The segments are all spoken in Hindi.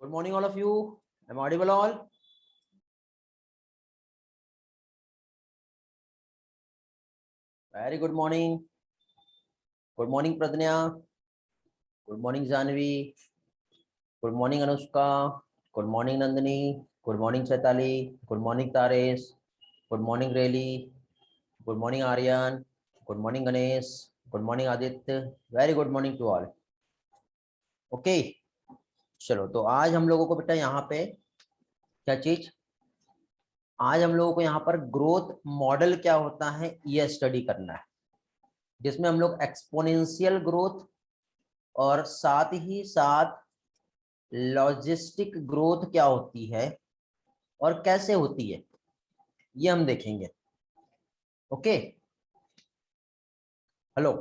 Good morning, all of you. Am I audible all? Very good morning. Good morning, Pradnya. Good morning, Janvi. Good morning, Anushka. Good morning, Nandini. Good morning, Chaitali. Good morning, Taresh. Good morning, Rayli. Good morning, Aryan. Good morning, Ganesh. Good morning, Aditya. Very good morning to all. Okay. चलो तो आज हम लोगों को बेटा यहाँ पे क्या चीज, आज हम लोगों को यहाँ पर ग्रोथ मॉडल क्या होता है ये स्टडी करना है, जिसमें हम लोग एक्सपोनेंशियल ग्रोथ और साथ ही साथ लॉजिस्टिक ग्रोथ क्या होती है और कैसे होती है ये हम देखेंगे। Okay, hello.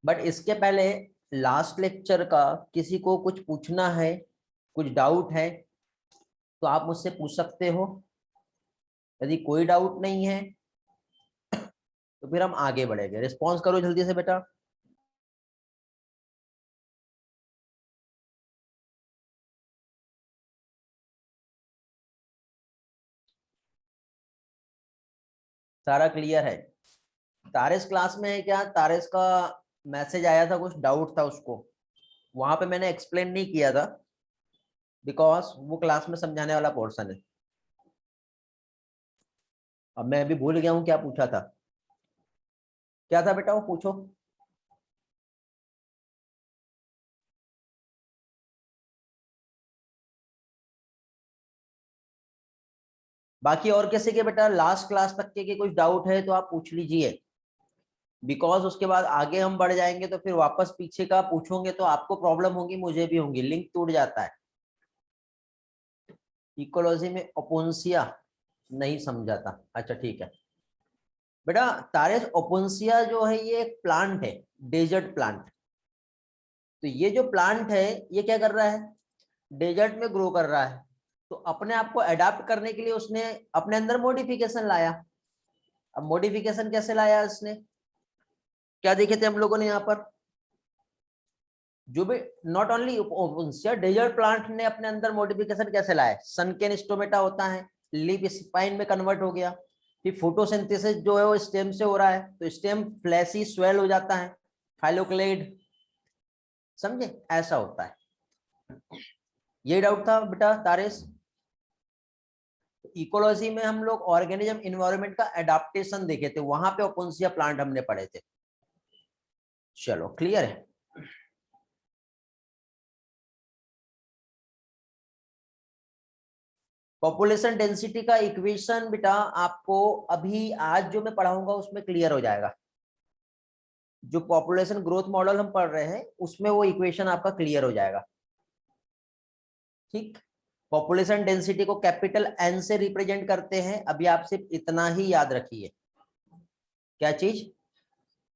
बट इसके पहले लास्ट लेक्चर का किसी को कुछ पूछना है, कुछ डाउट है तो आप मुझसे पूछ सकते हो। यदि कोई डाउट नहीं है तो फिर हम आगे बढ़ेंगे। रिस्पॉन्स करो जल्दी से बेटा। सारा क्लियर है? तारिस क्लास में है क्या? तारिस का मैसेज आया था, कुछ डाउट था उसको, वहां पे मैंने एक्सप्लेन नहीं किया था बिकॉज वो क्लास में समझाने वाला पोर्शन है। अब मैं अभी भूल गया हूँ क्या पूछा था। क्या था बेटा वो पूछो। बाकी और किसी के बेटा लास्ट क्लास तक के कुछ डाउट है तो आप पूछ लीजिए, बिकॉज उसके बाद आगे हम बढ़ जाएंगे तो फिर वापस पीछे का पूछोगे तो आपको प्रॉब्लम होगी, मुझे भी होगी, लिंक टूट जाता है। इकोलॉजी में ओपोंसिया नहीं समझा था, अच्छा ठीक है बेटा। तारेस ओपोंसिया जो है ये एक प्लांट है, डेजर्ट प्लांट। तो ये जो प्लांट है ये क्या कर रहा है, डेजर्ट में ग्रो कर रहा है। तो अपने आप को अडाप्ट करने के लिए उसने अपने अंदर मॉडिफिकेशन लाया। अब मॉडिफिकेशन कैसे लाया उसने, क्या देखे थे हम लोगों ने यहाँ पर, जो भी नॉट ओनली डेजर्ट प्लांट ने अपने अंदर मॉडिफिकेशन कैसे लाया। सनकेन स्टोमेटा होता है, लीफ स्पाइन में कन्वर्ट हो गया, फिर फोटोसिंथेसिस जो है वो स्टेम से हो रहा है तो स्टेम फ्लैशी स्वेल हो जाता है, फाइलोक्लेड, समझे ऐसा होता है। ये डाउट था बेटा तारेस। इकोलॉजी में हम लोग ऑर्गेनिज्म इन्वायरमेंट का एडाप्टेशन देखे थे, वहां पे ओपोंसिया प्लांट हमने पढ़े थे। चलो क्लियर है। पॉपुलेशन डेंसिटी का इक्वेशन बेटा आपको अभी आज जो मैं पढ़ाऊंगा उसमें क्लियर हो जाएगा। जो पॉपुलेशन ग्रोथ मॉडल हम पढ़ रहे हैं उसमें वो इक्वेशन आपका क्लियर हो जाएगा। ठीक, पॉपुलेशन डेंसिटी को कैपिटल एन से रिप्रेजेंट करते हैं, अभी आप सिर्फ इतना ही याद रखिए। क्या चीज,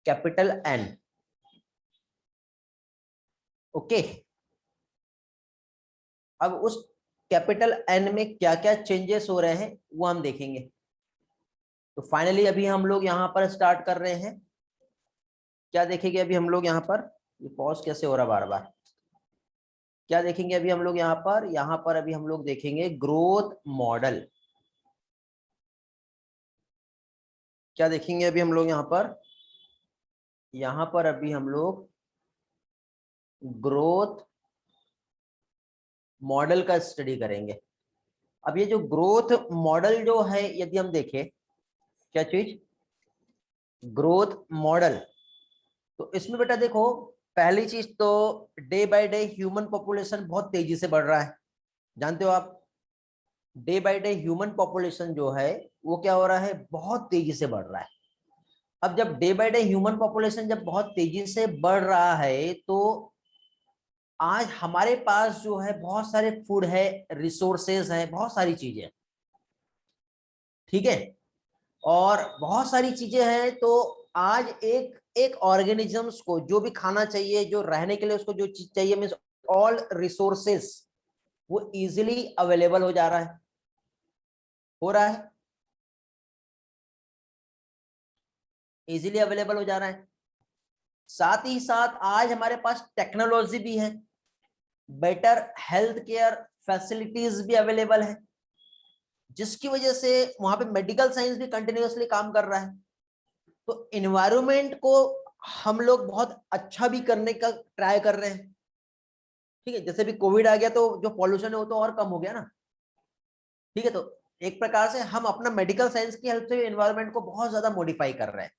कैपिटल एन। ओके, अब उस कैपिटल एन में क्या क्या चेंजेस हो रहे हैं वो हम देखेंगे। तो फाइनली अभी हम लोग यहाँ पर स्टार्ट कर रहे हैं। क्या देखेंगे अभी हम लोग यहाँ पर, ये पॉज कैसे हो रहा बार बार। क्या देखेंगे अभी हम लोग यहाँ पर अभी हम लोग देखेंगे ग्रोथ मॉडल। क्या देखेंगे अभी हम लोग यहाँ पर अभी हम लोग ग्रोथ मॉडल का स्टडी करेंगे। अब ये जो ग्रोथ मॉडल जो है यदि हम देखें, क्या चीज, ग्रोथ मॉडल, तो इसमें बेटा देखो पहली चीज तो day by day human population बहुत तेजी से बढ़ रहा है, जानते हो आप। Day by day human population जो है वो क्या हो रहा है, बहुत तेजी से बढ़ रहा है। अब जब day by day human population जब बहुत तेजी से बढ़ रहा है तो आज हमारे पास जो है बहुत सारे फूड है, रिसोर्सेज है, बहुत सारी चीजें, ठीक है, और बहुत सारी चीजें हैं। तो आज एक एक ऑर्गेनिजम्स को जो भी खाना चाहिए, जो रहने के लिए उसको जो चीज चाहिए, मीन्स ऑल रिसोर्सेस वो इजीली अवेलेबल हो जा रहा है, हो रहा है, इजीली अवेलेबल हो जा रहा है। साथ ही साथ आज हमारे पास टेक्नोलॉजी भी है। बेटर हेल्थ केयर फैसिलिटीज भी अवेलेबल है, जिसकी वजह से वहां पे मेडिकल साइंस भी कंटिन्यूअसली काम कर रहा है। तो इन्वायरमेंट को हम लोग बहुत अच्छा भी करने का ट्राई कर रहे हैं। ठीक है, जैसे भी कोविड आ गया तो जो पॉल्यूशन है वो तो और कम हो गया ना। ठीक है, तो एक प्रकार से हम अपना मेडिकल साइंस की हेल्प से एनवायरनमेंट को बहुत ज्यादा मॉडिफाई कर रहे हैं।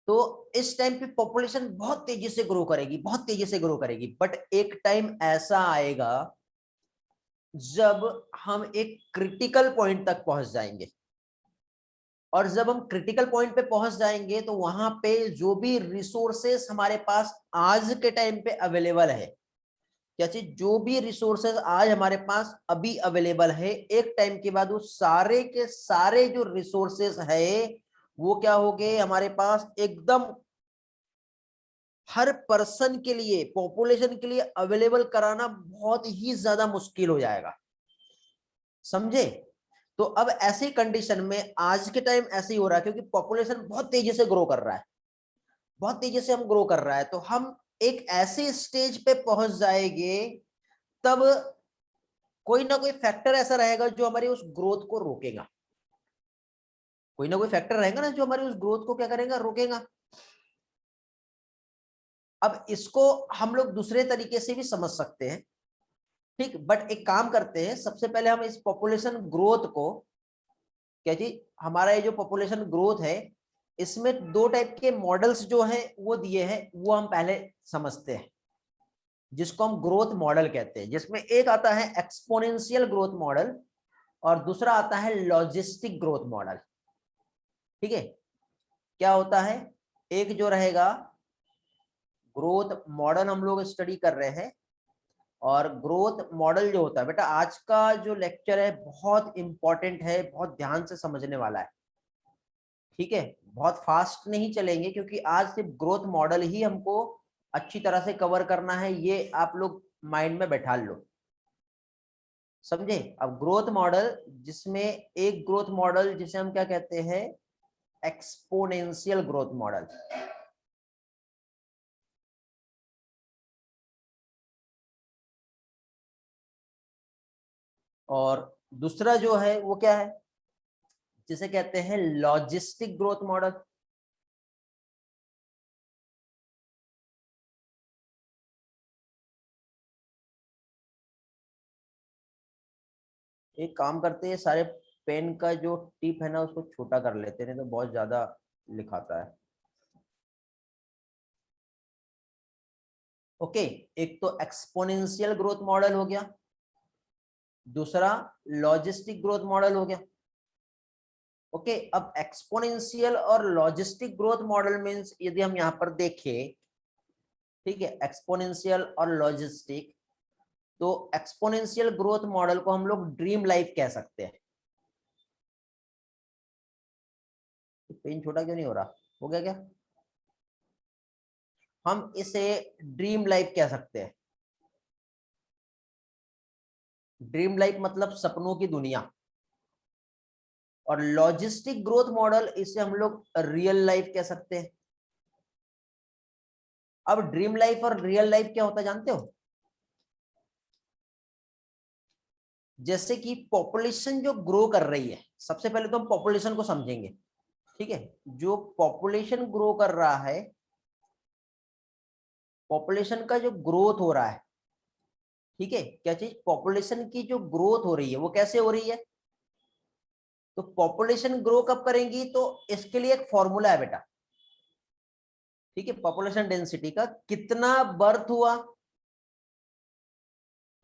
तो इस टाइम पे पॉपुलेशन बहुत तेजी से ग्रो करेगी, बहुत तेजी से ग्रो करेगी, बट एक टाइम ऐसा आएगा जब हम एक क्रिटिकल पॉइंट तक पहुंच जाएंगे, और जब हम क्रिटिकल पॉइंट पे पहुंच जाएंगे तो वहां पे जो भी रिसोर्सेस हमारे पास आज के टाइम पे अवेलेबल है, क्या चीज, जो भी रिसोर्सेज आज हमारे पास अभी अवेलेबल है, एक टाइम के बाद वो सारे के सारे जो रिसोर्सेज है वो क्या हो गए हमारे पास, एकदम हर पर्सन के लिए, पॉपुलेशन के लिए अवेलेबल कराना बहुत ही ज्यादा मुश्किल हो जाएगा। समझे? तो अब ऐसी कंडीशन में आज के टाइम ऐसे ही हो रहा है, क्योंकि पॉपुलेशन बहुत तेजी से ग्रो कर रहा है, बहुत तेजी से हम ग्रो कर रहा है, तो हम एक ऐसे स्टेज पे पहुंच जाएंगे तब कोई ना कोई फैक्टर ऐसा रहेगा जो हमारी उस ग्रोथ को रोकेगा। कोई ना कोई फैक्टर रहेगा ना जो हमारी उस ग्रोथ को क्या करेगा, रोकेगा। अब इसको हम लोग दूसरे तरीके से भी समझ सकते हैं। ठीक, बट एक काम करते हैं, सबसे पहले हम इस पॉपुलेशन ग्रोथ को, क्या जी, हमारा ये जो पॉपुलेशन ग्रोथ है इसमें दो टाइप के मॉडल्स जो हैं वो दिए हैं, वो हम पहले समझते हैं, जिसको हम ग्रोथ मॉडल कहते हैं, जिसमें एक आता है एक्सपोनेंशियल ग्रोथ मॉडल और दूसरा आता है लॉजिस्टिक ग्रोथ मॉडल। ठीक है, क्या होता है, एक जो रहेगा ग्रोथ मॉडल हम लोग स्टडी कर रहे हैं, और ग्रोथ मॉडल जो होता है बेटा, आज का जो लेक्चर है बहुत इंपॉर्टेंट है, बहुत ध्यान से समझने वाला है। ठीक है, बहुत फास्ट नहीं चलेंगे, क्योंकि आज सिर्फ ग्रोथ मॉडल ही हमको अच्छी तरह से कवर करना है, ये आप लोग माइंड में बैठा लो। समझे? अब ग्रोथ मॉडल, जिसमें एक ग्रोथ मॉडल जिसे हम क्या कहते हैं, एक्सपोनेंशियल ग्रोथ मॉडल, और दूसरा जो है वो क्या है, जिसे कहते हैं लॉजिस्टिक ग्रोथ मॉडल। एक काम करते हैं, सारे पेन का जो टिप है ना उसको छोटा कर लेते हैं, नहीं तो बहुत ज्यादा लिखाता है। ओके, एक तो एक्सपोनेंशियल ग्रोथ मॉडल हो गया, दूसरा लॉजिस्टिक ग्रोथ मॉडल हो गया। ओके, अब एक्सपोनेंशियल और लॉजिस्टिक ग्रोथ मॉडल मींस, यदि हम यहां पर देखें, ठीक है, एक्सपोनेंशियल और लॉजिस्टिक, तो एक्सपोनेंशियल ग्रोथ मॉडल को हम लोग ड्रीम लाइफ कह सकते हैं। पेन छोटा क्यों नहीं हो रहा, हो गया क्या? हम इसे ड्रीम लाइफ कह सकते हैं। ड्रीम लाइफ मतलब सपनों की दुनिया, और लॉजिस्टिक ग्रोथ मॉडल इसे हम लोग रियल लाइफ कह सकते हैं। अब ड्रीम लाइफ और रियल लाइफ क्या होता है जानते हो? जैसे कि पॉपुलेशन जो ग्रो कर रही है, सबसे पहले तो हम पॉपुलेशन को समझेंगे। ठीक है, जो पॉपुलेशन ग्रो कर रहा है, पॉपुलेशन का जो ग्रोथ हो रहा है, ठीक है, क्या चीज, पॉपुलेशन की जो ग्रोथ हो रही है वो कैसे हो रही है, तो पॉपुलेशन ग्रो कब करेंगी, तो इसके लिए एक फॉर्मूला है बेटा। ठीक है, पॉपुलेशन डेंसिटी का कितना बर्थ हुआ,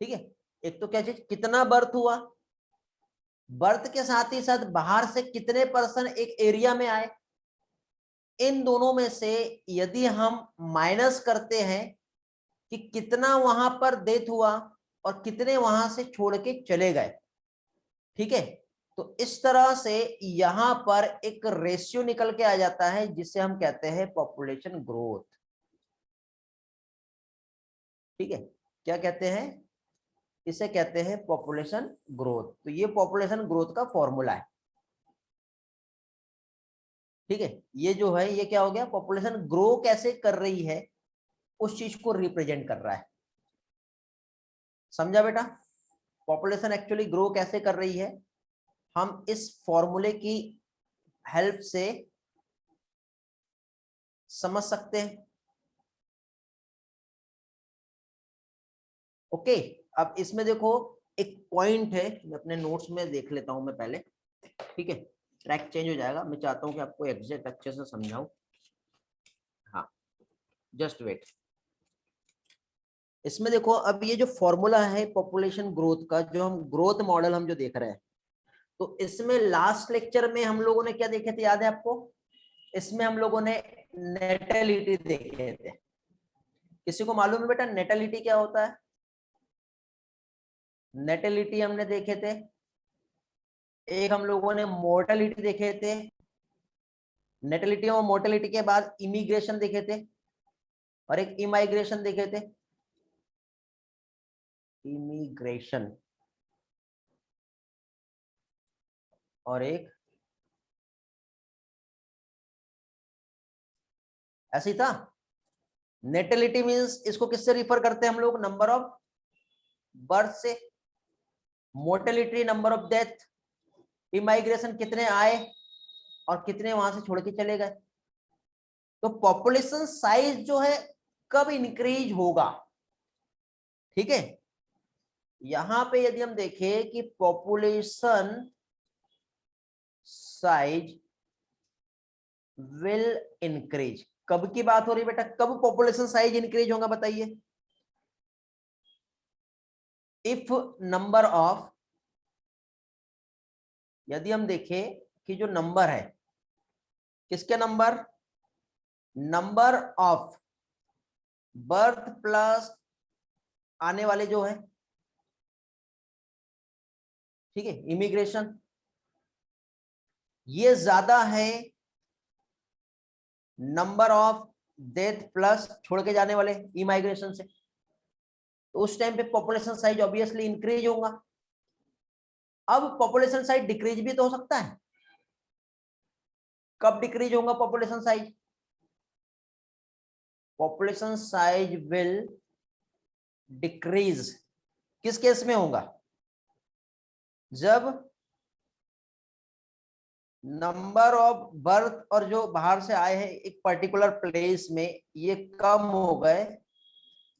ठीक है, एक तो क्या चीज, कितना बर्थ हुआ, बर्थ के साथ ही साथ बाहर से कितने पर्सन एक एरिया में आए, इन दोनों में से यदि हम माइनस करते हैं कि कितना वहां पर डेथ हुआ और कितने वहां से छोड़ के चले गए, ठीक है, तो इस तरह से यहां पर एक रेशियो निकल के आ जाता है जिसे हम कहते हैं पॉपुलेशन ग्रोथ। ठीक है, क्या कहते हैं, इसे कहते हैं पॉपुलेशन ग्रोथ। तो ये पॉपुलेशन ग्रोथ का फॉर्मूला है। ठीक है, ये जो है ये क्या हो गया, पॉपुलेशन ग्रो कैसे कर रही है उस चीज को रिप्रेजेंट कर रहा है। समझा बेटा? पॉपुलेशन एक्चुअली ग्रो कैसे कर रही है, हम इस फॉर्मूले की हेल्प से समझ सकते हैं। ओके, अब इसमें देखो एक पॉइंट है, मैं अपने नोट्स में देख लेता हूं मैं पहले, ठीक है, ट्रैक चेंज हो जाएगा, मैं चाहता हूं कि आपको एग्जैक्ट अच्छे से समझाऊं। हाँ, जस्ट वेट। इसमें देखो अब ये जो फॉर्मूला है पॉपुलेशन ग्रोथ का, जो हम ग्रोथ मॉडल हम जो देख रहे हैं, तो इसमें लास्ट लेक्चर में हम लोगों ने क्या देखे थे, याद है आपको? इसमें हम लोगों ने नेटेलिटी देखे थे। किसी को मालूम है बेटा नेटेलिटी क्या होता है? नेटेलिटी हमने देखे थे, एक हम लोगों ने मोर्टेलिटी देखे थे, नेटेलिटी और मोर्टेलिटी के बाद इमिग्रेशन देखे थे, और एक इमाइग्रेशन देखे थे, इमिग्रेशन, और एक ऐसे ही था। नेटेलिटी मींस इसको किससे रिफर करते हैं हम लोग? नंबर ऑफ बर्थ से। Mortality number of death. Immigration कितने आए और कितने वहां से छोड़ के चले गए। तो पॉपुलेशन साइज जो है कब इंक्रीज होगा, ठीक है? यहां पे यदि हम देखें कि पॉपुलेशन साइज विल इंक्रीज, कब की बात हो रही है बेटा? कब पॉपुलेशन साइज इंक्रीज होगा बताइए? इफ नंबर ऑफ, यदि हम देखें कि जो नंबर है, किसके number? Number of birth plus आने वाले जो है, ठीक है, इमिग्रेशन, ये ज्यादा है नंबर ऑफ डेथ प्लस छोड़ के जाने वाले इमाइग्रेशन से, तो उस टाइम पे पॉपुलेशन साइज ऑब्वियसली इंक्रीज होगा। अब पॉपुलेशन साइज डिक्रीज भी तो हो सकता है। कब डिक्रीज होगा population size? Population size will decrease किस केस में होगा? जब नंबर ऑफ बर्थ और जो बाहर से आए हैं एक पर्टिकुलर प्लेस में, ये कम हो गए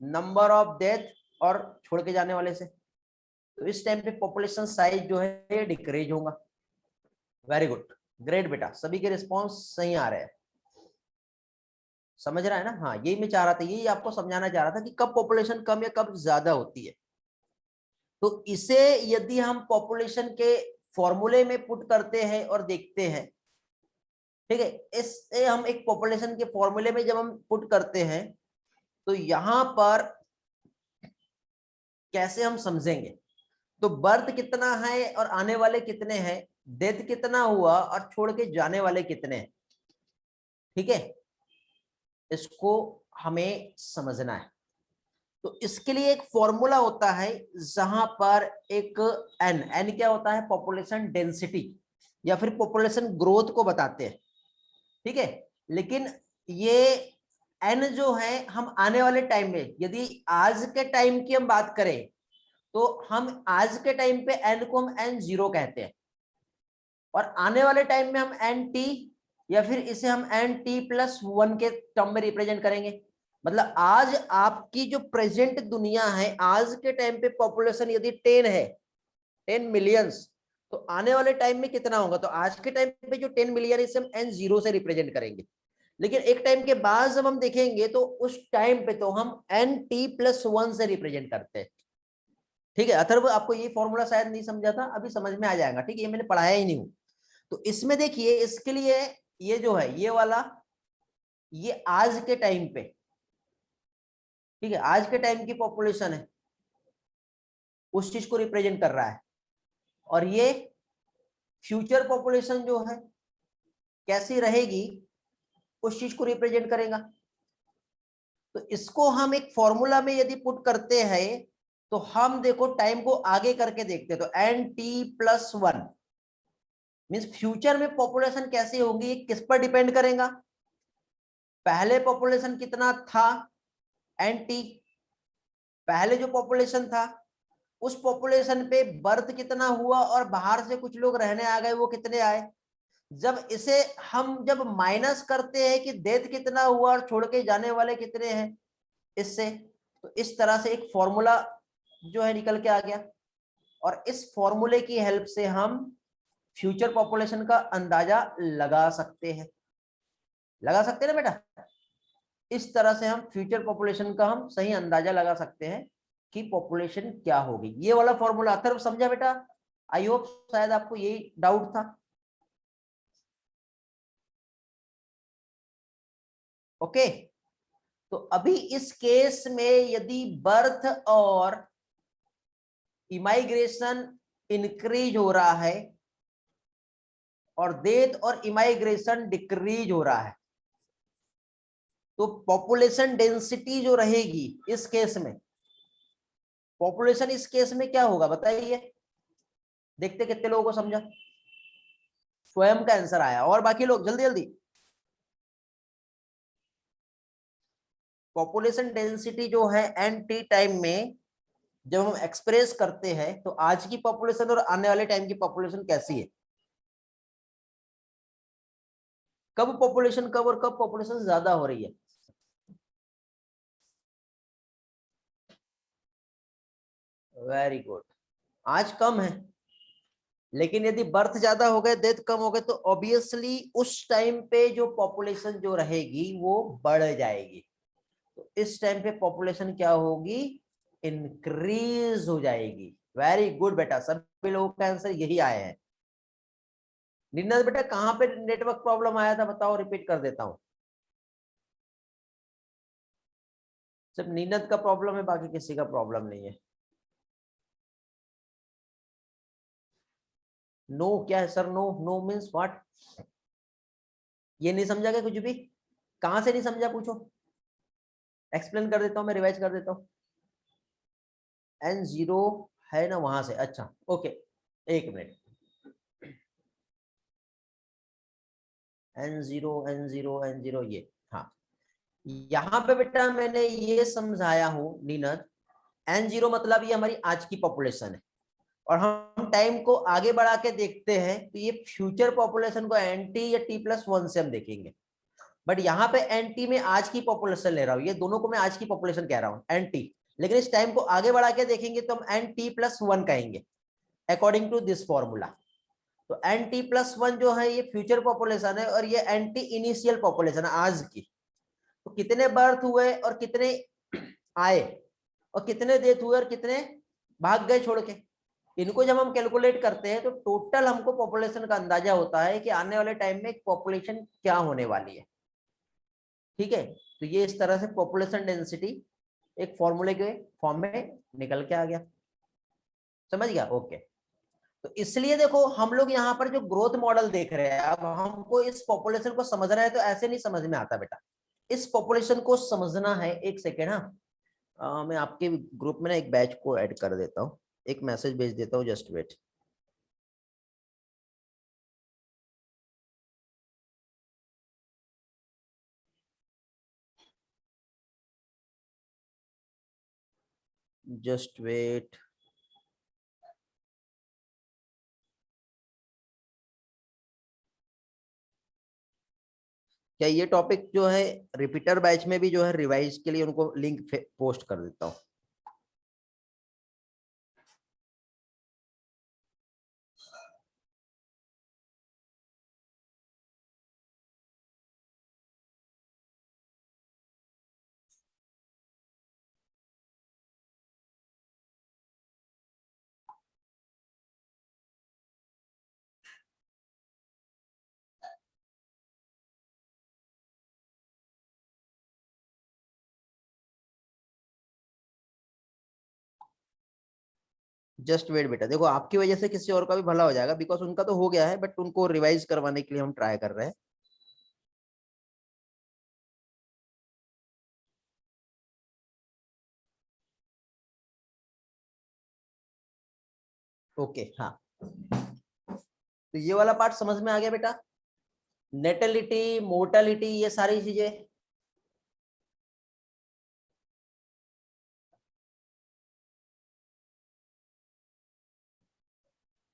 नंबर ऑफ डेथ और छोड़ के जाने वाले से, तो इस टाइम पे पॉपुलेशन साइज जो है ये डिक्रीज होगा। वेरी गुड, ग्रेट बेटा, सभी के रिस्पॉन्स सही आ रहे हैं, समझ रहा है ना? हाँ, यही मैं चाह रहा था, यही आपको समझाना चाह रहा था कि कब पॉपुलेशन कम या कब ज्यादा होती है। तो इसे यदि हम पॉपुलेशन के फॉर्मूले में पुट करते हैं और देखते हैं, ठीक है, इससे हम एक पॉपुलेशन के फॉर्मूले में जब हम पुट करते हैं, तो यहां पर कैसे हम समझेंगे? तो बर्थ कितना है और आने वाले कितने हैं, डेथ कितना हुआ और छोड़ के जाने वाले कितने हैं, ठीक है, इसको हमें समझना है। तो इसके लिए एक फॉर्मूला होता है, जहां पर एक एन, एन क्या होता है? पॉपुलेशन डेंसिटी या फिर पॉपुलेशन ग्रोथ को बताते हैं, ठीक है। लेकिन ये एन जो है हम आने वाले टाइम में, यदि आज के टाइम की हम बात करें, तो हम आज के टाइम पे एन को हम एन जीरो कहते हैं, और आने वाले टाइम में हम एन टी या फिर इसे हम एन टी प्लस वन के टर्म में रिप्रेजेंट करेंगे। मतलब आज आपकी जो प्रेजेंट दुनिया है, आज के टाइम पे पॉपुलेशन यदि 10 है, 10 मिलियंस, तो आने वाले टाइम में कितना होगा? तो आज के टाइम पे जो 10 मिलियन इसे हम एन जीरो से रिप्रेजेंट करेंगे। लेकिन एक टाइम के बाद जब हम देखेंगे तो उस टाइम पे तो हम एन टी प्लस वन से रिप्रेजेंट करते हैं, ठीक है। अथर्व, आपको ये फॉर्मूला शायद नहीं समझा था, अभी समझ में आ जाएगा, ठीक है, ये मैंने पढ़ाया ही नहीं हूं। तो इसमें देखिए, इसके लिए ये जो है ये वाला, ये आज के टाइम पे, ठीक है, आज के टाइम की पॉपुलेशन है, उस चीज को रिप्रेजेंट कर रहा है। और ये फ्यूचर पॉपुलेशन जो है कैसी रहेगी, उस चीज को रिप्रेजेंट करेगा। तो इसको हम एक फॉर्मूला में यदि पुट करते हैं, तो हम देखो टाइम को आगे करके देखते हैं, तो N T plus one means future में पॉपुलेशन कैसी होगी, ये किस पर डिपेंड करेगा? पहले पॉपुलेशन कितना था, एन टी, पहले जो पॉपुलेशन था उस पॉपुलेशन पे बर्थ कितना हुआ और बाहर से कुछ लोग रहने आ गए, वो कितने आए। जब इसे हम जब माइनस करते हैं कि डेथ कितना हुआ और छोड़ के जाने वाले कितने हैं इससे, तो इस तरह से एक फॉर्मूला जो है निकल के आ गया, और इस फॉर्मूले की हेल्प से हम फ्यूचर पॉपुलेशन का अंदाजा लगा सकते हैं। लगा सकते हैं ना बेटा। इस तरह से हम फ्यूचर पॉपुलेशन का हम सही अंदाजा लगा सकते हैं कि पॉपुलेशन क्या होगी। ये वाला फॉर्मूला अथर्व समझा बेटा? आई होप शायद आपको यही डाउट था। ओके, तो अभी इस केस में यदि बर्थ और इमाइग्रेशन इंक्रीज हो रहा है और डेथ और इमाइग्रेशन डिक्रीज हो रहा है, तो पॉपुलेशन डेंसिटी जो रहेगी इस केस में, पॉपुलेशन इस केस में क्या होगा बताइए। देखते कितने लोगों को समझा। स्वयं का आंसर आया, और बाकी लोग जल्दी जल्दी। पॉपुलेशन डेंसिटी जो है एन टी टाइम में जब हम एक्सप्रेस करते हैं, तो आज की पॉपुलेशन और आने वाले टाइम की पॉपुलेशन कैसी है, कब पॉपुलेशन कब और कब पॉपुलेशन ज्यादा हो रही है। Very good. आज कम है, लेकिन यदि बर्थ ज्यादा हो गए, डेथ कम हो गए, तो ऑब्वियसली उस टाइम पे जो पॉपुलेशन जो रहेगी वो बढ़ जाएगी। तो इस टाइम पे पॉपुलेशन क्या होगी, इंक्रीज हो जाएगी। वेरी गुड बेटा, सभी लोगों का आंसर यही आया है। निन्नत बेटा कहां पे नेटवर्क प्रॉब्लम आया था बताओ, रिपीट कर देता हूं। सिर्फ निन्नत का प्रॉब्लम है, बाकी किसी का प्रॉब्लम नहीं है। नो क्या है sir? No no means what? ये नहीं समझा क्या कुछ भी? कहां से नहीं समझा पूछो, एक्सप्लेन कर देता हूं, मैं रिवाइज कर देता हूं। N0 है ना वहां से, अच्छा ओके, एक मिनट। N0 N0 N0 ये, हाँ यहाँ पे बेटा मैंने ये समझाया हूं नीनत। N0 मतलब ये हमारी आज की पॉपुलेशन है, और हम टाइम को आगे बढ़ा के देखते हैं तो ये फ्यूचर पॉपुलेशन को NT या T+1 से हम देखेंगे। बट यहाँ पे NT में आज की पॉपुलेशन ले रहा हूँ, ये दोनों को मैं आज की पॉपुलेशन कह रहा हूँ NT, लेकिन इस टाइम को आगे बढ़ा के देखेंगे तो हम NT+1 कहेंगे अकॉर्डिंग टू दिस फॉर्मूला। तो NT+1 जो है ये फ्यूचर पॉपुलेशन है, और ये NT इनिशियल पॉपुलेशन है आज की। तो कितने बर्थ हुए और कितने आए और कितने डेथ हुए और कितने भाग गए छोड़ के, इनको जब हम कैलकुलेट करते हैं तो टोटल हमको पॉपुलेशन का अंदाजा होता है कि आने वाले टाइम में पॉपुलेशन क्या होने वाली है। ठीक है, तो ये इस तरह से पॉपुलेशन डेंसिटी एक फॉर्मूले के फॉर्म में निकल के आ गया। समझ गया? ओके। तो इसलिए देखो हम लोग यहाँ पर जो ग्रोथ मॉडल देख रहे हैं, अब हमको इस पॉपुलेशन को समझना है तो ऐसे नहीं समझ में आता बेटा, इस पॉपुलेशन को समझना है। एक सेकेंड, हाँ मैं आपके ग्रुप में ना एक बैच को ऐड कर देता हूँ, एक मैसेज भेज देता हूँ, जस्ट वेट। Just wait. क्या ये टॉपिक जो है रिपीटर बैच में भी जो है रिवाइज के लिए उनको लिंक पोस्ट कर देता हूँ। जस्ट वेट बेटा, देखो आपकी वजह से किसी और का भी भला हो जाएगा, बिकॉज उनका तो हो गया है, बट उनको रिवाइज करवाने के लिए हम ट्राई कर रहे हैं। ओके हाँ, तो ये वाला पार्ट समझ में आ गया बेटा, नेटेलिटी मोर्टेलिटी ये सारी चीजें।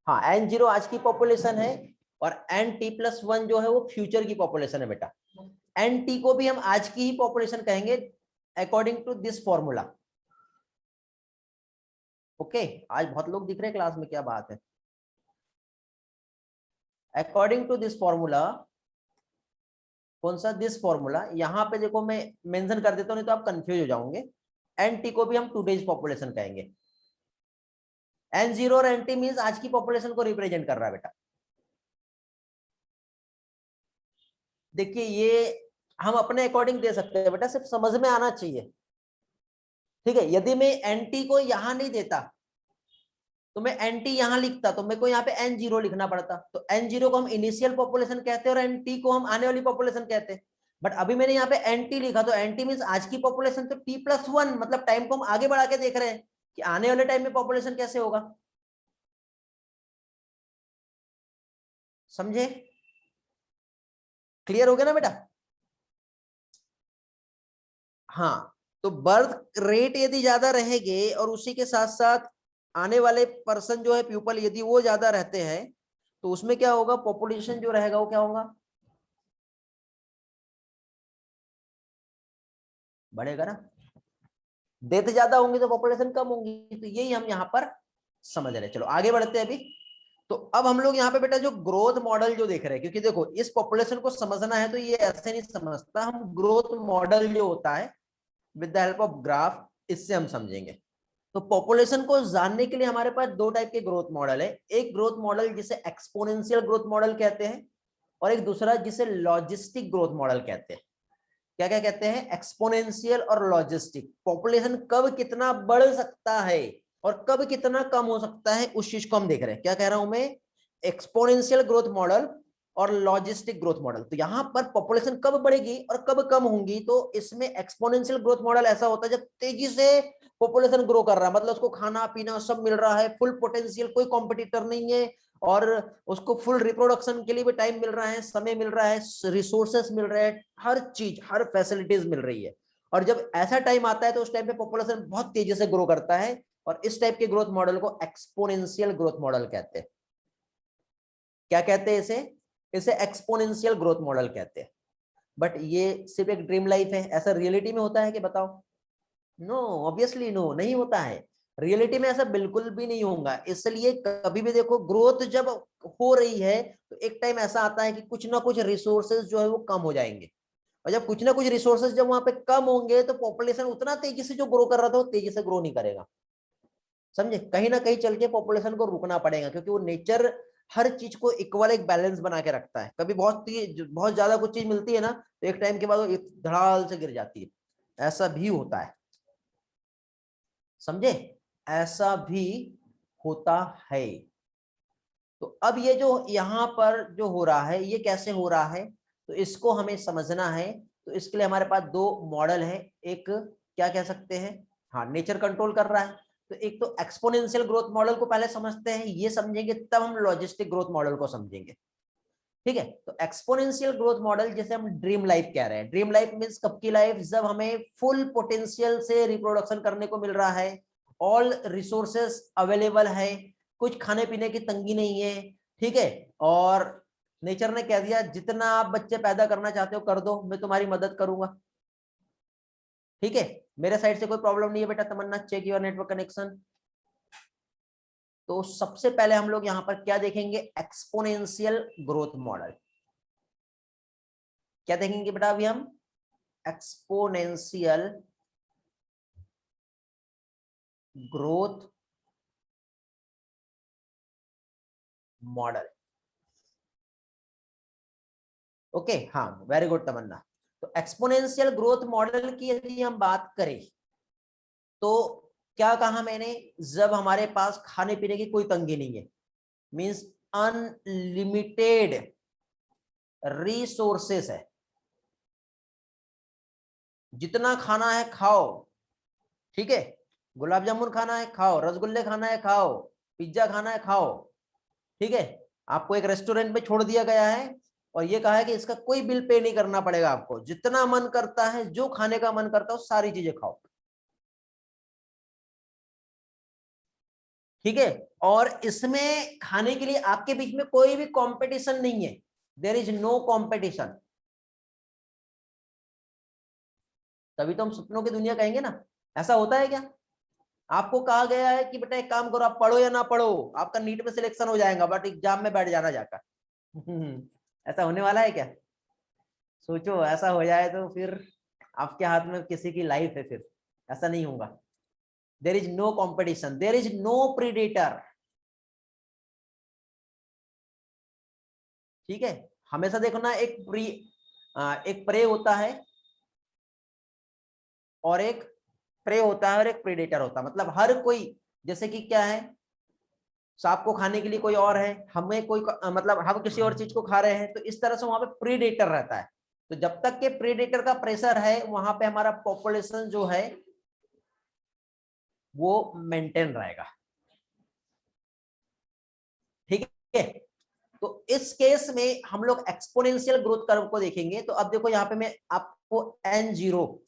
हाँ, n0 आज की पॉपुलेशन है और nt+1 जो है वो फ्यूचर की पॉपुलेशन है बेटा। nt को भी हम आज की ही पॉपुलेशन कहेंगे according to this formula. Okay, आज बहुत लोग दिख रहे हैं क्लास में, क्या बात है। अकॉर्डिंग टू दिस फॉर्मूला, कौन सा दिस फॉर्मूला, यहां पे देखो मैं मेंशन कर देता हूं नहीं तो आप कंफ्यूज हो जाओगे। nt को भी हम टुडेज पॉपुलेशन कहेंगे। n0 और nt मींस आज की पॉपुलेशन को रिप्रेजेंट कर रहा है बेटा। देखिए ये हम अपने अकॉर्डिंग दे सकते हैं बेटा, सिर्फ समझ में आना चाहिए। ठीक है, यदि मैं nt को यहां नहीं देता तो मैं nt यहां लिखता तो मेरे को यहाँ पे n0 लिखना पड़ता, तो n0 को हम इनिशियल पॉपुलेशन कहते हैं और nt को हम आने वाली पॉपुलेशन कहते हैं। बट अभी मैंने यहाँ पे nt लिखा तो nt मींस आज की पॉपुलेशन, तो t+1 मतलब टाइम को हम आगे बढ़ा के देख रहे हैं कि आने वाले टाइम में पॉपुलेशन कैसे होगा। समझे? क्लियर हो गया ना बेटा? हाँ, तो बर्थ रेट यदि ज्यादा रहेंगे और उसी के साथ साथ आने वाले पर्सन जो है पीपल यदि वो ज्यादा रहते हैं तो उसमें क्या होगा, पॉपुलेशन जो रहेगा वो क्या होगा, बढ़ेगा ना। डेथ ज्यादा होंगी तो पॉपुलेशन कम होंगी, तो यही हम यहाँ पर समझ रहे हैं। चलो आगे बढ़ते हैं अभी। तो अब हम लोग यहाँ पे बेटा जो ग्रोथ मॉडल जो देख रहे हैं, क्योंकि देखो इस पॉपुलेशन को समझना है तो ये ऐसे नहीं समझता, हम ग्रोथ मॉडल जो होता है with the help of graph, इससे हम समझेंगे। तो पॉपुलेशन को जानने के लिए हमारे पास दो टाइप के ग्रोथ मॉडल है। एक ग्रोथ मॉडल जिसे एक्सपोनेंशियल ग्रोथ मॉडल कहते हैं और एक दूसरा जिसे लॉजिस्टिक ग्रोथ मॉडल कहते हैं। क्या क्या कहते हैं, एक्सपोनेंशियल और लॉजिस्टिक। पॉपुलेशन कब कितना बढ़ सकता है और कब कितना कम हो सकता है उस चीज को हम देख रहे हैं। क्या कह रहा हूं मैं, एक्सपोनेंशियल ग्रोथ मॉडल और लॉजिस्टिक ग्रोथ मॉडल। तो यहां पर पॉपुलेशन कब बढ़ेगी और कब कम होंगी, तो इसमें एक्सपोनेंशियल ग्रोथ मॉडल ऐसा होता है जब तेजी से पॉपुलेशन ग्रो कर रहा है, मतलब उसको खाना पीना सब मिल रहा है, फुल पोटेंशियल, कोई कॉम्पिटिटर नहीं है और उसको फुल रिप्रोडक्शन के लिए भी टाइम मिल रहा है, समय मिल रहा है, रिसोर्सेस मिल रहे हैं, हर चीज हर फैसिलिटीज मिल रही है। और जब ऐसा टाइम आता है तो उस टाइम पे पॉपुलेशन बहुत तेजी से ग्रो करता है और इस टाइप के ग्रोथ मॉडल को एक्सपोनेंशियल ग्रोथ मॉडल कहते हैं। क्या कहते हैं इसे, इसे एक्सपोनेंशियल ग्रोथ मॉडल कहते हैं। बट ये सिर्फ एक ड्रीम लाइफ है, ऐसा रियलिटी में होता है कि बताओ? नो, ऑब्वियसली नो, नहीं होता है। रियलिटी में ऐसा बिल्कुल भी नहीं होगा। इसलिए कभी भी देखो ग्रोथ जब हो रही है तो एक टाइम ऐसा आता है कि कुछ ना कुछ रिसोर्सेज जो है वो कम हो जाएंगे, और जब कुछ ना कुछ रिसोर्सेज जब वहां पे कम होंगे तो पॉपुलेशन उतना तेजी से जो ग्रो कर रहा था वो तेजी से ग्रो नहीं करेगा। समझे? कहीं ना कहीं चल के पॉपुलेशन को रुकना पड़ेगा, क्योंकि वो नेचर हर चीज को इक्वल एक बैलेंस बना के रखता है। कभी बहुत ज्यादा कुछ चीज मिलती है ना तो एक टाइम के बाद वो एक धड़ाल से गिर जाती है, ऐसा भी होता है। समझे? ऐसा भी होता है। तो अब ये जो यहाँ पर जो हो रहा है ये कैसे हो रहा है, तो इसको हमें समझना है। तो इसके लिए हमारे पास दो मॉडल है। एक क्या कह सकते हैं, हाँ, नेचर कंट्रोल कर रहा है। तो एक तो एक्सपोनेंशियल ग्रोथ मॉडल को पहले समझते हैं, ये समझेंगे तब हम लॉजिस्टिक ग्रोथ मॉडल को समझेंगे। ठीक है, तो एक्सपोनेंशियल ग्रोथ मॉडल जैसे हम ड्रीम लाइफ कह रहे हैं, ड्रीम लाइफ मींस कब की लाइफ, जब हमें फुल पोटेंशियल से रिप्रोडक्शन करने को मिल रहा है, ऑल रिसोर्सेस अवेलेबल है, कुछ खाने पीने की तंगी नहीं है। ठीक है, और नेचर ने कह दिया जितना आप बच्चे पैदा करना चाहते हो कर दो, मैं तुम्हारी मदद करूंगा। ठीक है, मेरे साइड से कोई प्रॉब्लम नहीं है बेटा। तमन्ना, चेक योर नेटवर्क कनेक्शन। तो सबसे पहले हम लोग यहां पर क्या देखेंगे, एक्सपोनेंशियल ग्रोथ मॉडल। क्या देखेंगे बेटा अभी हम, एक्सपोनेंशियल ग्रोथ मॉडल। ओके, हाँ, वेरी गुड तमन्ना। तो एक्सपोनेंशियल ग्रोथ मॉडल की यदि हम बात करें तो क्या कहा मैंने, जब हमारे पास खाने पीने की कोई तंगी नहीं है, मींस अनलिमिटेड रिसोर्सेस है, जितना खाना है खाओ। ठीक है, गुलाब जामुन खाना है खाओ, रसगुल्ले खाना है खाओ, पिज्जा खाना है खाओ। ठीक है, आपको एक रेस्टोरेंट में छोड़ दिया गया है और ये कहा है कि इसका कोई बिल पे नहीं करना पड़ेगा आपको, जितना मन करता है जो खाने का मन करता है सारी चीजें खाओ। ठीक है, और इसमें खाने के लिए आपके बीच में कोई भी कंपटीशन नहीं है, देयर इज नो कंपटीशन। तभी तो हम सपनों की दुनिया कहेंगे ना। ऐसा होता है क्या? आपको कहा गया है कि बेटा एक काम करो, आप पढ़ो या ना पढ़ो, आपका नीट में सिलेक्शन हो जाएगा, बट एग्जाम में बैठ जाना जाकर। ऐसा होने वाला है क्या? सोचो, ऐसा हो जाए तो फिर आपके हाथ में किसी की लाइफ है, फिर ऐसा नहीं होगा। There is no competition, there is no predator. ठीक है, हमेशा देखो ना, एक प्रे होता है और एक प्रे होता है और एक प्रीडेटर होता है। मतलब हर कोई, जैसे कि क्या है, सांप को खाने के लिए कोई और है, हमें कोई मतलब हम किसी और चीज को खा रहे हैं, तो इस तरह से वहां पे प्रीडेटर रहता है। तो जब तक के प्रीडेटर का प्रेशर है, वहां पे हमारा पॉपुलेशन जो है वो मेंटेन रहेगा। ठीक है, तो इस केस में हम लोग एक्सपोनेंशियल ग्रोथ कर्व को देखेंगे। तो अब देखो यहाँ पे मैं आपको N0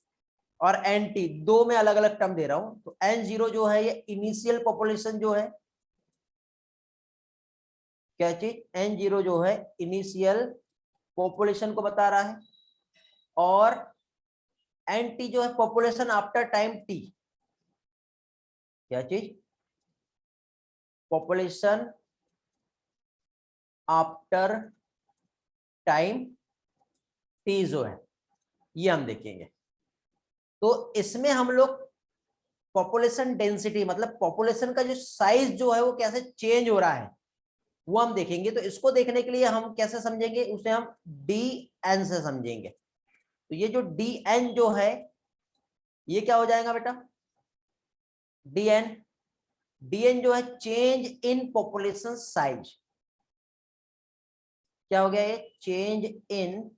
और NT दो में अलग अलग टर्म दे रहा हूं। तो N0 जो है ये इनिशियल पॉपुलेशन जो है, क्या चीज, N0 जो है इनिशियल पॉपुलेशन को बता रहा है, और NT जो है पॉपुलेशन आफ्टर टाइम T। क्या चीज, पॉपुलेशन आफ्टर टाइम T जो है, ये हम देखेंगे। तो इसमें हम लोग पॉपुलेशन डेंसिटी, मतलब पॉपुलेशन का जो साइज जो है वो कैसे चेंज हो रहा है, वो हम देखेंगे। तो इसको देखने के लिए हम कैसे समझेंगे, उसे हम DN से समझेंगे। तो ये जो DN जो है, ये क्या हो जाएगा बेटा, DN जो है चेंज इन पॉपुलेशन साइज। क्या हो गया ये, चेंज इन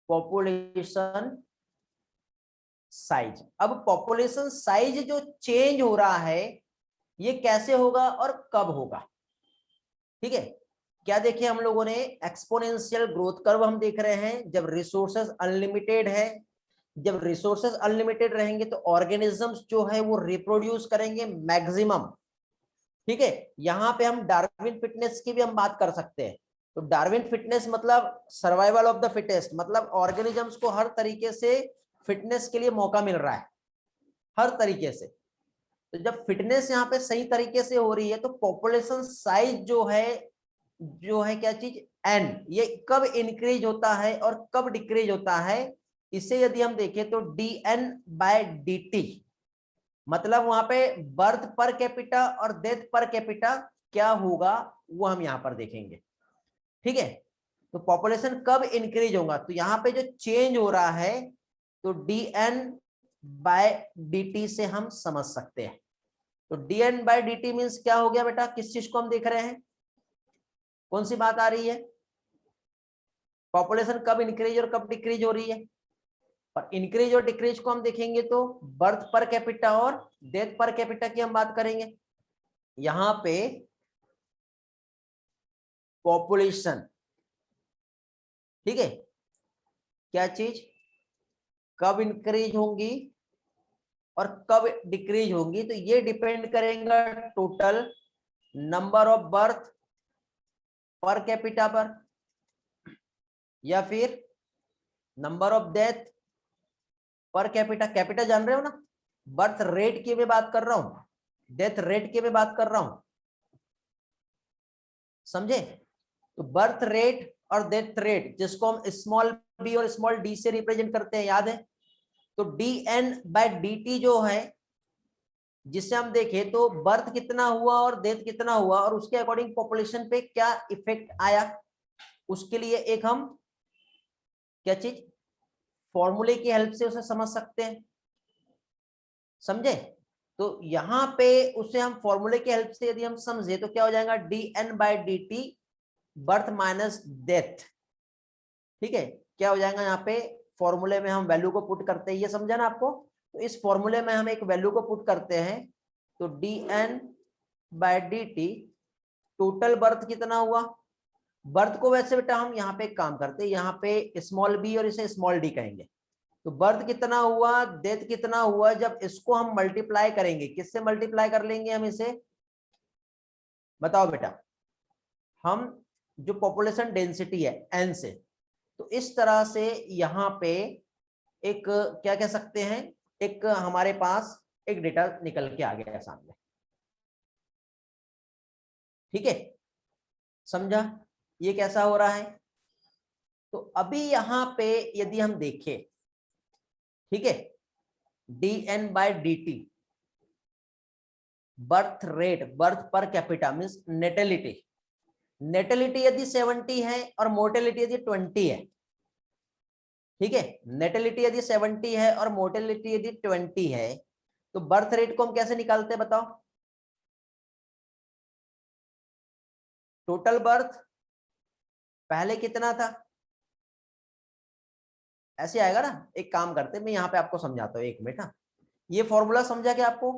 पॉपुलेशन साइज। अब पॉपुलेशन साइज जो चेंज हो रहा है, ये कैसे होगा और कब होगा? ठीक है, क्या देखे हम लोगों ने, एक्सपोनेंशियल ग्रोथ कर्व हम देख रहे हैं जब रिसोर्सेज अनलिमिटेड है। जब रिसोर्सेज अनलिमिटेड रहेंगे तो ऑर्गेनिजम्स जो है वो रिप्रोड्यूस करेंगे मैक्सिमम। ठीक है, यहाँ पे हम डार्विन फिटनेस की भी हम बात कर सकते हैं। तो डार्विन फिटनेस मतलब सर्वाइवल ऑफ द फिटेस्ट, मतलब ऑर्गेनिजम्स को हर तरीके से फिटनेस के लिए मौका मिल रहा है, हर तरीके से। तो जब फिटनेस यहाँ पे सही तरीके से हो रही है, तो पॉपुलेशन साइज जो है क्या चीज, एन, ये कब इंक्रीज होता है और कब डिक्रीज होता है, इसे यदि हम देखें तो DN/DT, मतलब वहां पे बर्थ पर कैपिटा और डेथ पर कैपिटा क्या होगा, वो हम यहां पर देखेंगे। ठीक है, तो पॉपुलेशन कब इंक्रीज होगा, तो यहाँ पे जो चेंज हो रहा है, तो DN/DT से हम समझ सकते हैं। तो DN/DT मीन्स क्या हो गया बेटा, किस चीज को हम देख रहे हैं, कौन सी बात आ रही है, पॉपुलेशन कब इंक्रीज और कब डिक्रीज हो रही है। और इंक्रीज और डिक्रीज को हम देखेंगे तो बर्थ पर कैपिटा और डेथ पर कैपिटा की हम बात करेंगे। यहां पे पॉपुलेशन, ठीक है, क्या चीज कब इंक्रीज होंगी और कब डिक्रीज होंगी, तो ये डिपेंड करेगा total number of birth per capita पर, या फिर number of death per capita. Capita जान रहे हो ना, बर्थ रेट की मैं बात कर रहा हूं, डेथ रेट की मैं बात कर रहा हूं, समझे? तो बर्थ रेट और डेथ रेट, जिसको हम स्मॉल बी और स्मॉल डी से रिप्रेजेंट करते हैं, याद है? तो DN/DT जो है, जिसे हम देखें तो बर्थ कितना हुआ और डेथ कितना हुआ, और उसके अकॉर्डिंग पॉपुलेशन पे क्या इफेक्ट आया, उसके लिए एक हम क्या चीज, फॉर्मूले की हेल्प से उसे समझ सकते हैं, समझे? तो यहां पे उसे हम फॉर्मूले की हेल्प से यदि हम समझे तो क्या हो जाएगा, DN/DT बर्थ माइनस डेथ। ठीक है, क्या हो जाएगा, यहाँ पे फॉर्मूले में हम वैल्यू को पुट करते हैं, ये समझा ना आपको? तो इस फॉर्मूले में हम एक वैल्यू को पुट करते हैं, तो DN/DT टोटल बर्थ कितना हुआ। बर्थ को वैसे बेटा हम यहाँ पे एक काम करते हैं, यहाँ पे स्मॉल बी और इसे स्मॉल डी कहेंगे, तो बर्थ कितना हुआ, डेथ कितना हुआ, जब इसको हम मल्टीप्लाई करेंगे, किससे मल्टीप्लाई कर लेंगे हम इसे, बताओ बेटा, हम जो पॉपुलेशन डेंसिटी है एन से, तो इस तरह से यहाँ पे एक क्या कह सकते हैं, एक हमारे पास एक डेटा निकल के आ गया है सामने। ठीक है, समझा ये कैसा हो रहा है। तो अभी यहां पे यदि हम देखें, ठीक है, dn/dt birth rate, birth per capita means natality, natality यदि 70 है और मोर्टेलिटी यदि 20 है, ठीक है, नेटेलिटी यदि 70 है और मोर्टेलिटी यदि 20 है, तो बर्थ रेट को हम कैसे निकालते हैं बताओ, टोटल बर्थ पहले कितना था, ऐसे आएगा ना। एक काम करते हैं, मैं यहाँ पे आपको समझाता हूँ, एक मिनट। हाँ, ये फॉर्मूला समझा क्या आपको,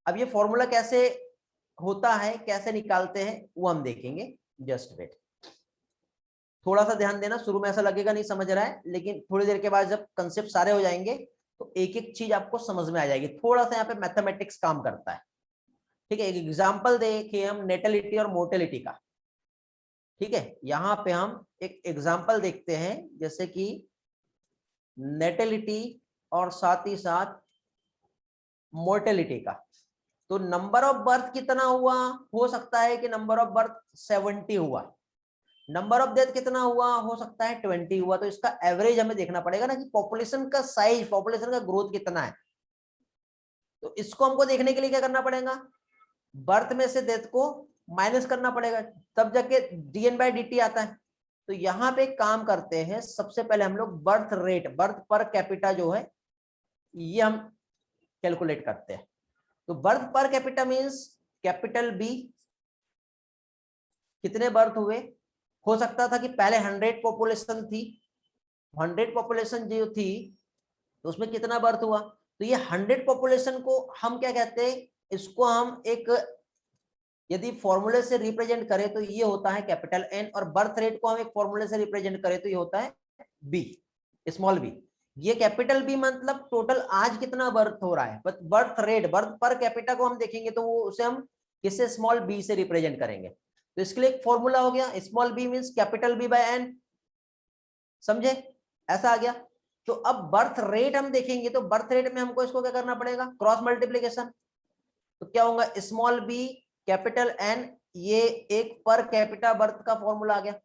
अब ये फॉर्मूला कैसे होता है, कैसे निकालते हैं, वो हम देखेंगे, जस्ट वेट। थोड़ा सा ध्यान देना, शुरू में ऐसा लगेगा नहीं समझ रहा है, लेकिन थोड़ी देर के बाद जब कंसेप्ट सारे हो जाएंगे तो एक एक चीज आपको समझ में आ जाएगी। थोड़ा सा यहाँ पे मैथमेटिक्स काम करता है। ठीक है, एक एग्जाम्पल देखिए हम नेटेलिटी और मोर्टेलिटी का। ठीक है, यहाँ पे हम एक एग्जाम्पल देखते हैं, जैसे कि नेटेलिटी और साथ ही साथ मोर्टेलिटी का। तो नंबर ऑफ बर्थ कितना हुआ, हो सकता है कि नंबर ऑफ बर्थ 70 हुआ, नंबर ऑफ डेथ कितना हुआ, हो सकता है 20 हुआ। तो इसका एवरेज हमें देखना पड़ेगा ना, कि पॉपुलेशन का साइज, पॉपुलेशन का ग्रोथ कितना है। तो इसको हमको देखने के लिए क्या करना पड़ेगा, बर्थ में से डेथ को माइनस करना पड़ेगा, तब जाके dn/dt आता है। तो यहाँ पे काम करते हैं, सबसे पहले हम लोग birth rate, birth per capita जो है ये हम कैलकुलेट करते हैं। तो birth per capita means capital B, कितने बर्थ हुए, हो सकता था कि पहले 100 पॉपुलेशन थी, 100 पॉपुलेशन जो थी तो उसमें कितना बर्थ हुआ। तो ये 100 पॉपुलेशन को हम क्या कहते हैं, इसको हम एक यदि फॉर्मूले से रिप्रेजेंट करें तो ये होता है कैपिटल एन, और बर्थ रेट को हम एक फॉर्मूले से रिप्रेजेंट करें तो ये होता है बी, स्मॉल बी। ये कैपिटल बी मतलब टोटल आज कितना बर्थ हो रहा है, birth rate, birth per capita को हम देखेंगे तो वो उसे हम किससे, स्मॉल बी से रिप्रेजेंट करेंगे। तो इसके लिए एक फॉर्मूला हो गया, small B means capital B by N, समझे, ऐसा आ गया। तो अब बर्थ रेट हम देखेंगे, तो बर्थ रेट में हमको इसको क्या करना पड़ेगा, क्रॉस मल्टीप्लीकेशन। तो क्या होगा, स्मॉल बी कैपिटल एन, ये एक पर कैपिटा बर्थ का फॉर्मूला आ गया,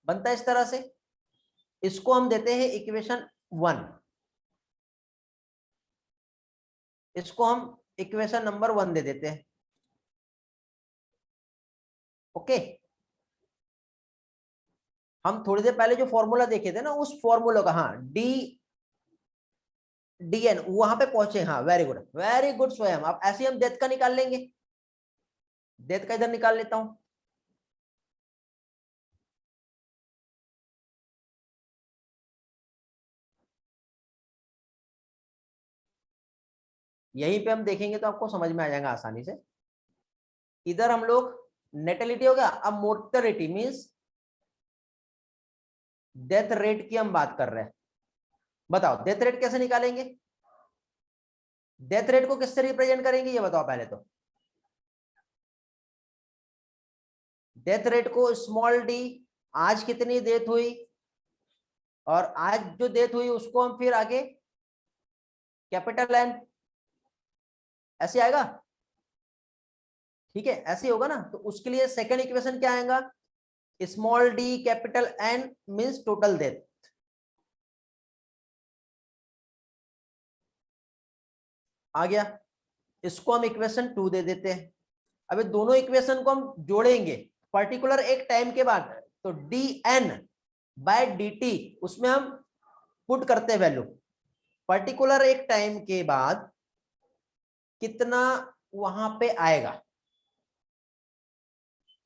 बनता है इस तरह से। इसको हम देते हैं इक्वेशन 1, इसको हम इक्वेशन नंबर 1 दे देते हैं। ओके, हम थोड़ी देर पहले जो फॉर्मूला देखे थे ना, उस फॉर्मूला का, हाँ, dn वहां पे पहुंचे, हाँ, वेरी गुड, वेरी गुड स्वयं। आप ऐसे हम डेथ का निकाल लेंगे, डेथ का इधर निकाल लेता हूं, यहीं पे हम देखेंगे तो आपको समझ में आ जाएगा आसानी से। इधर हम लोग नेटेलिटी हो गया, अब मोर्टेलिटी मींस डेथ रेट की हम बात कर रहे हैं। बताओ डेथ रेट कैसे निकालेंगे, डेथ रेट को किससे रिप्रेजेंट करेंगे ये बताओ पहले तो। डेथ रेट को स्मॉल डी, आज कितनी डेथ हुई, और आज जो डेथ हुई उसको हम फिर आगे कैपिटल एन, ऐसे आएगा। ठीक है, ऐसे होगा ना। तो उसके लिए सेकंड इक्वेशन क्या आएगा, small D capital N means total death, आ गया। इसको हम इक्वेशन 2 दे देते हैं। अब दोनों इक्वेशन को हम जोड़ेंगे पर्टिकुलर एक टाइम के बाद, तो dn/dt उसमें हम पुट करते हैं वैल्यू, पर्टिकुलर एक टाइम के बाद कितना वहां पे आएगा।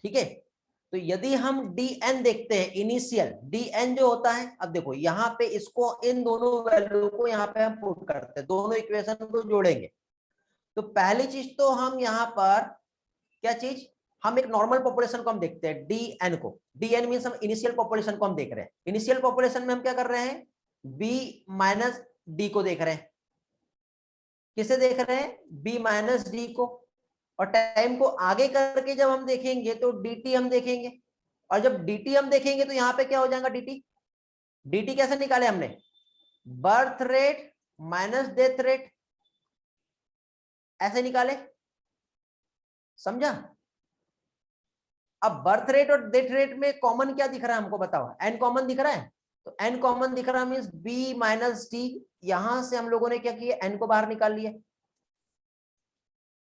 ठीक है, तो यदि हम dn देखते हैं, इनिशियल dn जो होता है, अब देखो यहाँ पे इसको, इन दोनों वैल्यू को यहाँ पे हम पुट करते हैं, दोनों इक्वेशन को जोड़ेंगे। तो पहली चीज तो हम यहाँ पर क्या चीज, हम एक नॉर्मल पॉपुलेशन को हम देखते हैं डी एन को, डी एन मीन्स हम इनिशियल पॉपुलेशन को हम देख रहे हैं। इनिशियल पॉपुलेशन में हम क्या कर रहे हैं, बी माइनस डी को देख रहे हैं। किसे देख रहे हैं, बी माइनस डी को। और टाइम को आगे करके जब हम देखेंगे तो dt हम देखेंगे, और जब dt हम देखेंगे तो यहाँ पे क्या हो जाएगा dt, dt कैसे निकाले हमने, birth rate minus death rate, ऐसे निकाले, समझा। अब बर्थ रेट और डेथ रेट में कॉमन क्या दिख रहा है हमको बताओ, n कॉमन दिख रहा है, तो n कॉमन दिख रहा है मींस b माइनस टी, यहां से हम लोगों ने क्या किया, n को बाहर निकाल लिया,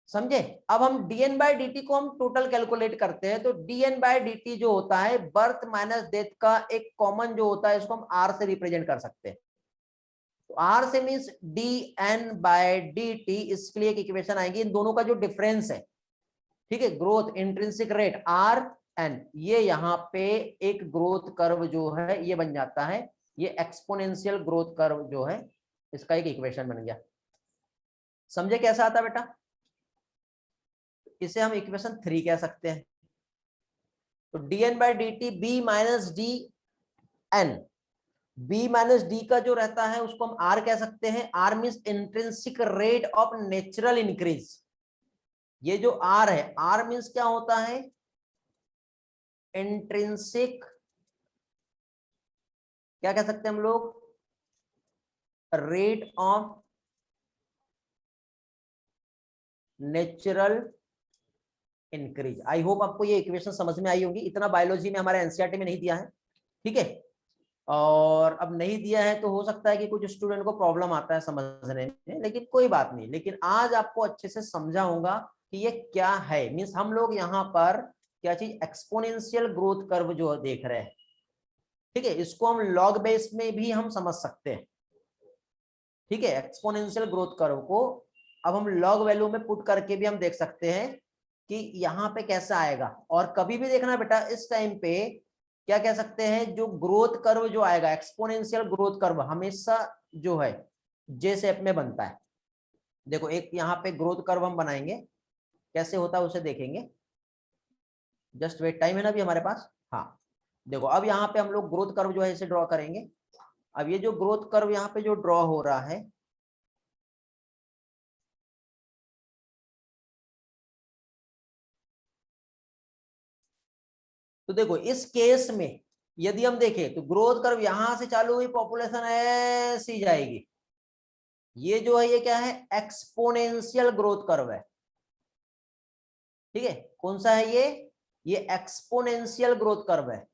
समझे। अब हम dn बाय dt को हम टोटल कैलकुलेट करते हैं, तो dn बाय dt जो होता है बर्थ माइनस डेथ का एक कॉमन जो होता है, इसको हम r से रिप्रेजेंट कर सकते हैं। तो r से मींस dn बाय dt, इसके लिए एक इक्वेशन आएगी, इन दोनों का जो डिफरेंस है, ठीक है, growth intrinsic rate R N, ये यहाँ पे एक ग्रोथ कर्व जो है ये बन जाता है, ये एक्सपोनेंशियल ग्रोथ कर्व जो है इसका एक इक्वेशन बन गया। समझे कैसा आता बेटा, इसे हम इक्वेशन 3 कह सकते हैं। तो dn by D T B minus D N, B minus D का जो रहता है उसको हम आर कह सकते हैं, R means intrinsic rate of natural increase. ये जो आर है, आर मीन्स क्या होता है, इंट्रिंसिक, क्या कह सकते हैं हम लोग, rate of natural increase. I hope आपको ये इक्वेशन समझ में आई होगी, इतना बायोलॉजी में हमारे एनसीईआरटी में नहीं दिया है, ठीक है। और अब नहीं दिया है तो हो सकता है कि कुछ स्टूडेंट को प्रॉब्लम आता है समझने में, लेकिन कोई बात नहीं, लेकिन आज आपको अच्छे से समझाऊंगा कि ये क्या है। मीन्स हम लोग यहाँ पर क्या चीज, एक्सपोनेंशियल ग्रोथ कर्व जो देख रहे हैं, ठीक है, इसको हम लॉग बेस में भी हम समझ सकते हैं, ठीक है। एक्सपोनेंशियल ग्रोथ कर्व को अब हम लॉग वैल्यू में पुट करके भी हम देख सकते हैं कि यहाँ पे कैसा आएगा। और कभी भी देखना बेटा, इस टाइम पे क्या कह सकते हैं, जो ग्रोथ कर्व जो आएगा, एक्सपोनेंशियल ग्रोथ कर्व हमेशा जो है जे शेप में बनता है। देखो एक यहाँ पे ग्रोथ कर्व हम बनाएंगे, कैसे होता है उसे देखेंगे, जस्ट वेट, टाइम है ना अभी हमारे पास। हाँ देखो, अब यहाँ पे हम लोग ग्रोथ कर्व जो है इसे ड्रॉ करेंगे। अब ये जो ग्रोथ कर्व यहाँ पे जो ड्रॉ हो रहा है, तो देखो इस केस में यदि हम देखें तो ग्रोथ कर्व यहां से चालू हुई, पॉपुलेशन ऐसी जाएगी, ये जो है ये क्या है, एक्सपोनेंशियल ग्रोथ कर्व है, ठीक है। कौन सा है ये एक्सपोनेंशियल ग्रोथ कर्व है।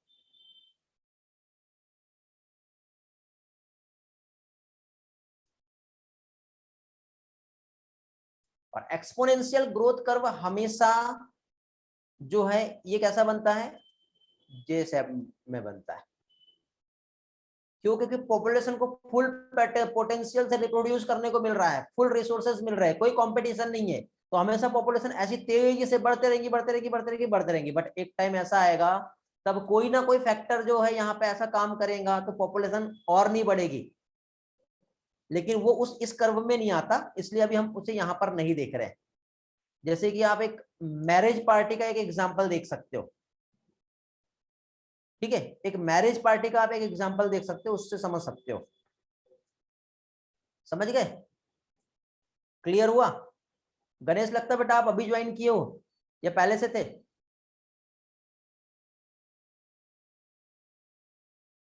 और एक्सपोनेंशियल ग्रोथ कर्व हमेशा जो है ये कैसा बनता है, जे शेप में बनता है। क्यों, क्योंकि पॉपुलेशन को फुल पोटेंशियल से रिप्रोड्यूस करने को मिल रहा है, फुल रिसोर्सेज मिल रहे हैं, कोई कंपटीशन नहीं है, तो हमेशा पॉपुलेशन ऐसी तेजी से बढ़ते रहेंगी बढ़ते रहेंगी बढ़ते रहेंगी बढ़ते रहेंगी। बट एक टाइम ऐसा आएगा तब कोई ना कोई फैक्टर जो है यहाँ पे ऐसा काम करेगा तो पॉपुलेशन और नहीं बढ़ेगी, लेकिन वो उस इस कर्व में नहीं आता, इसलिए अभी हम उसे यहाँ पर नहीं देख रहे हैं। जैसे कि आप एक मैरिज पार्टी का एक एग्जाम्पल देख सकते हो, ठीक है, एक मैरिज पार्टी का आप एक एग्जांपल देख सकते हो, उससे समझ सकते हो। समझ गए, क्लियर हुआ। गणेश लगता बेटा आप अभी ज्वाइन किए हो या पहले से थे।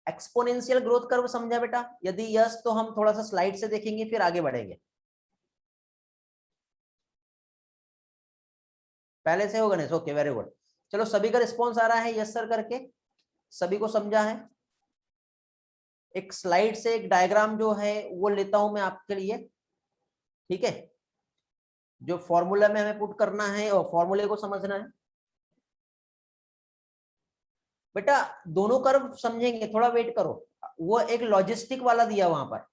एक्सपोनेंशियल ग्रोथ कर्व समझा बेटा, यदि यस तो हम थोड़ा सा स्लाइड से देखेंगे फिर आगे बढ़ेंगे। पहले से हो गणेश, ओके वेरी गुड। चलो सभी का रिस्पॉन्स आ रहा है यस सर करके, सभी को समझा है। एक स्लाइड से एक डायग्राम जो है वो लेता हूं मैं आपके लिए, ठीक है। जो फॉर्मूला में हमें पुट करना है और फॉर्मूले को समझना है बेटा। दोनों कर्व समझेंगे, थोड़ा वेट करो, वो एक लॉजिस्टिक वाला दिया वहां पर।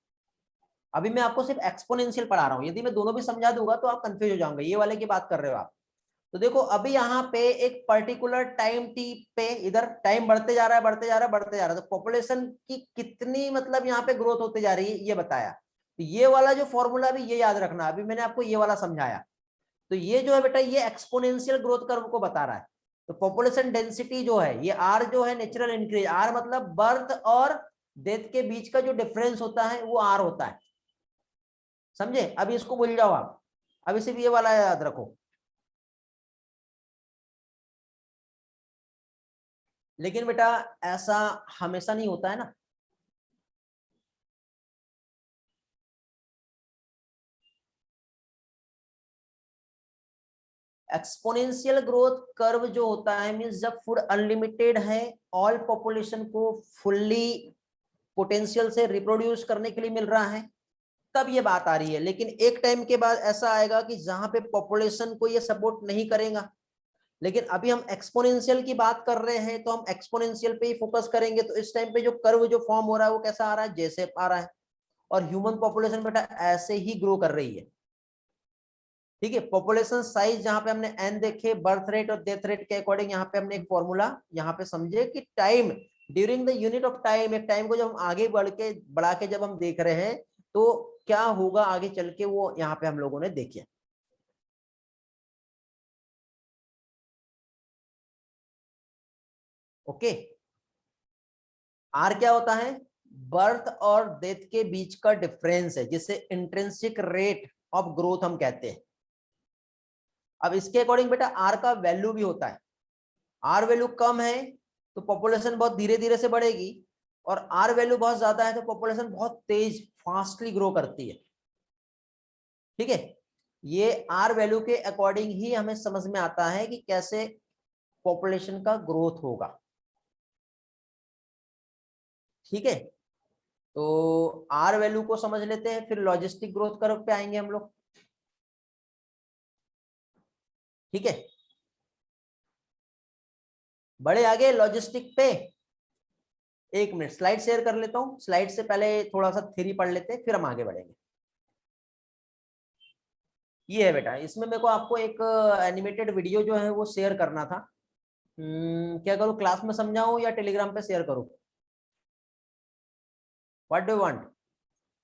अभी मैं आपको सिर्फ एक्सपोनेंशियल पढ़ा रहा हूं, यदि मैं दोनों भी समझा दूंगा तो आप कंफ्यूज हो जाओगे, ये वाले की बात कर रहे हो आप। तो देखो अभी यहाँ पे एक पर्टिकुलर टाइम टी पे इधर टाइम बढ़ते जा रहा है बढ़ते जा रहा है बढ़ते जा रहा है, तो पॉपुलेशन की कितनी मतलब यहाँ पे ग्रोथ होते जा रही है ये बताया। तो ये वाला जो फॉर्मूला भी ये याद रखना, अभी मैंने आपको ये वाला समझाया। तो ये जो है बेटा ये एक्सपोनेंशियल ग्रोथ कर्व को बता रहा है। तो पॉपुलेशन डेंसिटी जो है ये आर जो है नेचुरल इंक्रीज, आर मतलब बर्थ और डेथ के बीच का जो डिफरेंस होता है वो आर होता है, समझे? अभी इसको भूल जाओ आप, अभी सिर्फ ये वाला याद रखो। लेकिन बेटा ऐसा हमेशा नहीं होता है ना, एक्सपोनेंशियल ग्रोथ कर्व जो होता है मींस जब फूड अनलिमिटेड है, ऑल पॉपुलेशन को फुल्ली पोटेंशियल से रिप्रोड्यूस करने के लिए मिल रहा है, तब ये बात आ रही है। लेकिन एक टाइम के बाद ऐसा आएगा कि जहां पे पॉपुलेशन को ये सपोर्ट नहीं करेगा। लेकिन अभी हम एक्सपोनेंशियल की बात कर रहे हैं तो हम एक्सपोनेंशियल पे ही फोकस करेंगे। तो इस टाइम पे जो कर्व जो फॉर्म हो रहा है वो कैसा आ रहा है, जैसे आ रहा है। और ह्यूमन पॉपुलेशन बेटा ऐसे ही ग्रो कर रही है, ठीक है। पॉपुलेशन साइज जहां पे हमने एन देखे, बर्थ रेट और डेथ रेट के अकॉर्डिंग यहाँ पे हमने एक फॉर्मूला यहाँ पे समझे कि time during the unit of time, एक टाइम को जब हम आगे बढ़ा के जब हम देख रहे हैं तो क्या होगा आगे चल के, वो यहाँ पे हम लोगों ने देखे। ओके, आर क्या होता है, बर्थ और डेथ के बीच का डिफरेंस है जिसे इंट्रिंसिक रेट ऑफ ग्रोथ हम कहते हैं। अब इसके अकॉर्डिंग बेटा आर का वैल्यू भी होता है, आर वैल्यू कम है तो पॉपुलेशन बहुत धीरे धीरे से बढ़ेगी, और आर वैल्यू बहुत ज्यादा है तो पॉपुलेशन बहुत तेज फास्टली ग्रो करती है, ठीक है। ये आर वैल्यू के अकॉर्डिंग ही हमें समझ में आता है कि कैसे पॉपुलेशन का ग्रोथ होगा, ठीक है। तो आर वैल्यू को समझ लेते हैं, फिर लॉजिस्टिक ग्रोथ कर्व पे आएंगे हम लोग, ठीक है। बड़े आगे लॉजिस्टिक पे, एक मिनट स्लाइड शेयर कर लेता हूं, स्लाइड से पहले थोड़ा सा थ्योरी पढ़ लेते हैं फिर हम आगे बढ़ेंगे। ये है बेटा, इसमें मेरे को आपको एक एनिमेटेड वीडियो जो है वो शेयर करना था। क्या करूं, क्लास में समझाऊं या टेलीग्राम पे शेयर करूं, what do want?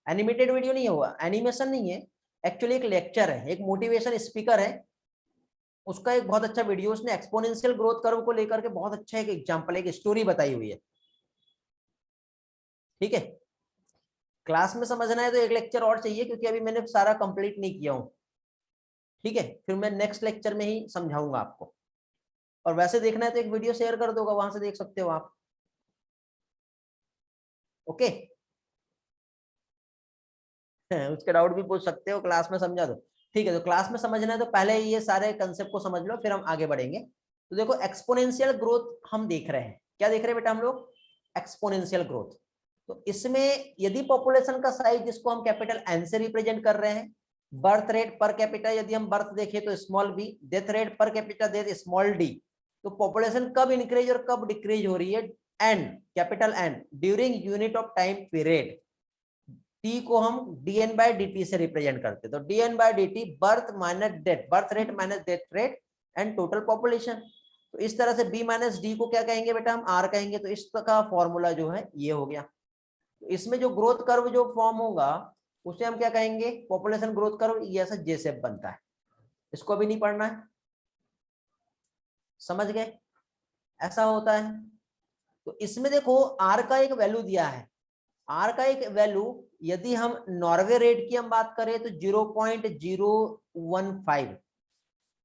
Animated video नहीं होगा, एनिमेशन नहीं है, एक्चुअली एक लेक्चर है, एक मोटिवेशन स्पीकर है, उसका एक बहुत अच्छा वीडियो, उसने एक्सपोनेंशियल ग्रोथ कर्व को लेकर के बहुत अच्छा एक एग्जांपल, एक स्टोरी बताई हुई है, ठीक है। क्लास में समझना है तो एक लेक्चर और चाहिए क्योंकि अभी मैंने सारा कंप्लीट नहीं किया हूं, ठीक है। फिर मैं नेक्स्ट लेक्चर में ही समझाऊंगा आपको, और वैसे देखना है तो एक वीडियो शेयर कर दूंगा, वहां से देख सकते हो आप, ओके। उसके डाउट भी पूछ सकते हो, क्लास में समझा दो, ठीक है। तो क्लास में समझना है तो पहले ये सारे कंसेप्ट को समझ लो फिर हम आगे बढ़ेंगे। तो देखो एक्सपोनेंशियल ग्रोथ हम देख रहे हैं, क्या देख रहे हैं बेटा हम लोग, एक्सपोनेंशियल ग्रोथ। तो इसमें यदि पॉपुलेशन का साइज जिसको हम कैपिटल एन से रिप्रेजेंट कर रहे हैं, बर्थ रेट पर कैपिटा यदि हम बर्थ देखें तो small B, death rate per capita death small D, तो पॉपुलेशन कब इंक्रीज और कब डिक्रीज हो रही है, N, capital N, during unit of time period. T को हम dn बाय dt से रिप्रेजेंट करते हैं, तो dn by dt birth minus death, birth rate minus death rate and total population. तो इस तरह से b माइनस डी को क्या कहेंगे बेटा, हम r कहेंगे। तो इसका फॉर्मूला जो है ये हो गया। तो इसमें जो ग्रोथ कर्व जो फॉर्म होगा उसे हम क्या कहेंगे, पॉपुलेशन ग्रोथ कर्व, ये ऐसा जे शेप बनता है। इसको भी नहीं पढ़ना है, समझ गए, ऐसा होता है। तो इसमें देखो आर का एक वैल्यू दिया है, आर का एक वैल्यू यदि हम नॉर्वे रेट की हम बात करें तो 0.015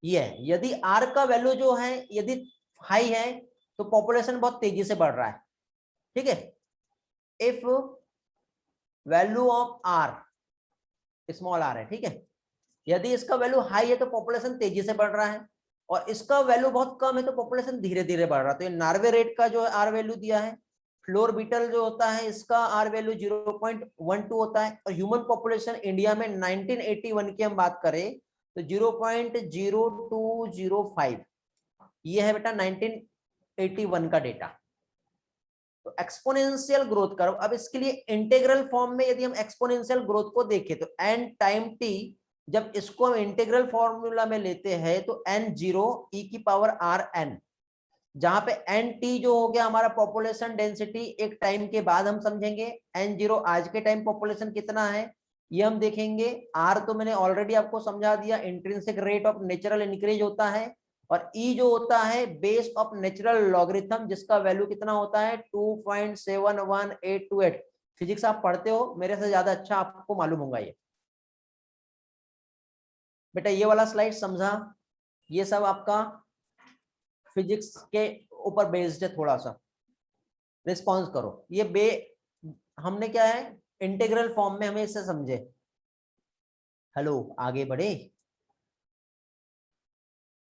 ये है। यदि आर का वैल्यू जो है यदि हाई है तो पॉपुलेशन बहुत तेजी से बढ़ रहा है, ठीक है। If value of R small R है, ठीक है, यदि इसका वैल्यू हाई है तो पॉपुलेशन तेजी से बढ़ रहा है, और इसका वैल्यू बहुत कम है तो पॉपुलेशन धीरे धीरे बढ़ रहा है। तो ये नॉर्वे रेट का जो आर वैल्यू दिया है, फ्लोर बीटल जो होता है इसका आर वैल्यू 0.12 होता है, और ह्यूमन पॉपुलेशन इंडिया में 1981 की हम बात करें तो 0.0205, ये है बेटा 1981 का डेटा। तो एक्सपोनेंशियल ग्रोथ कर्व, अब इसके लिए इंटीग्रल फॉर्म में यदि हम एक्सपोनेंशियल ग्रोथ को देखें तो एन टाइम टी, जब इसको हम इंटीग्रल फॉर्मूला में लेते हैं तो एन जीरो ई की पावर आर एन, जहां पे एन टी जो हो गया हमारा पॉपुलेशन डेंसिटी, एक टाइम के बाद हम समझेंगे। एन जीरो आज के टाइम पॉपुलेशन कितना है ये हम देखेंगे। आर तो मैंने ऑलरेडी आपको समझा दिया, intrinsic rate of natural increase होता है, और ई जो होता है बेस ऑफ नेचुरल लॉगरिथम, जिसका वैल्यू कितना होता है 2.71828। फिजिक्स आप पढ़ते हो, मेरे से ज्यादा अच्छा आपको मालूम होगा ये। बेटा ये वाला स्लाइड समझा? ये सब आपका फिजिक्स के ऊपर बेस्ड है, थोड़ा सा रिस्पॉन्स करो। ये हमने क्या है इंटीग्रल फॉर्म में हमें इसे समझे। हेलो आगे बढ़े,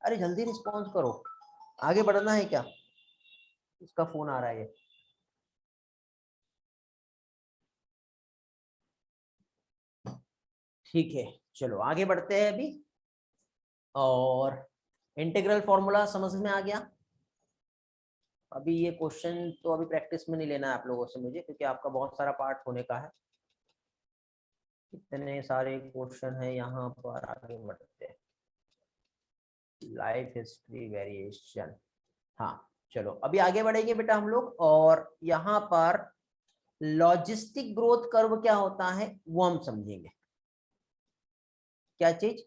अरे जल्दी रिस्पॉन्स करो, आगे बढ़ना है क्या? इसका फोन आ रहा है ये। ठीक है चलो आगे बढ़ते हैं अभी। और इंटीग्रल फॉर्मूला समझ में आ गया? अभी ये क्वेश्चन तो अभी प्रैक्टिस में नहीं लेना है आप लोगों से मुझे, क्योंकि आपका बहुत सारा पार्ट होने का है। इतने सारे क्वेश्चन है यहाँ पर, आगे बढ़ते हैं। लाइफ हिस्ट्री वेरिएशन, हाँ चलो अभी आगे बढ़ेंगे बेटा हम लोग। और यहाँ पर लॉजिस्टिक ग्रोथ कर्व क्या होता है वो हम समझेंगे। क्या चीज?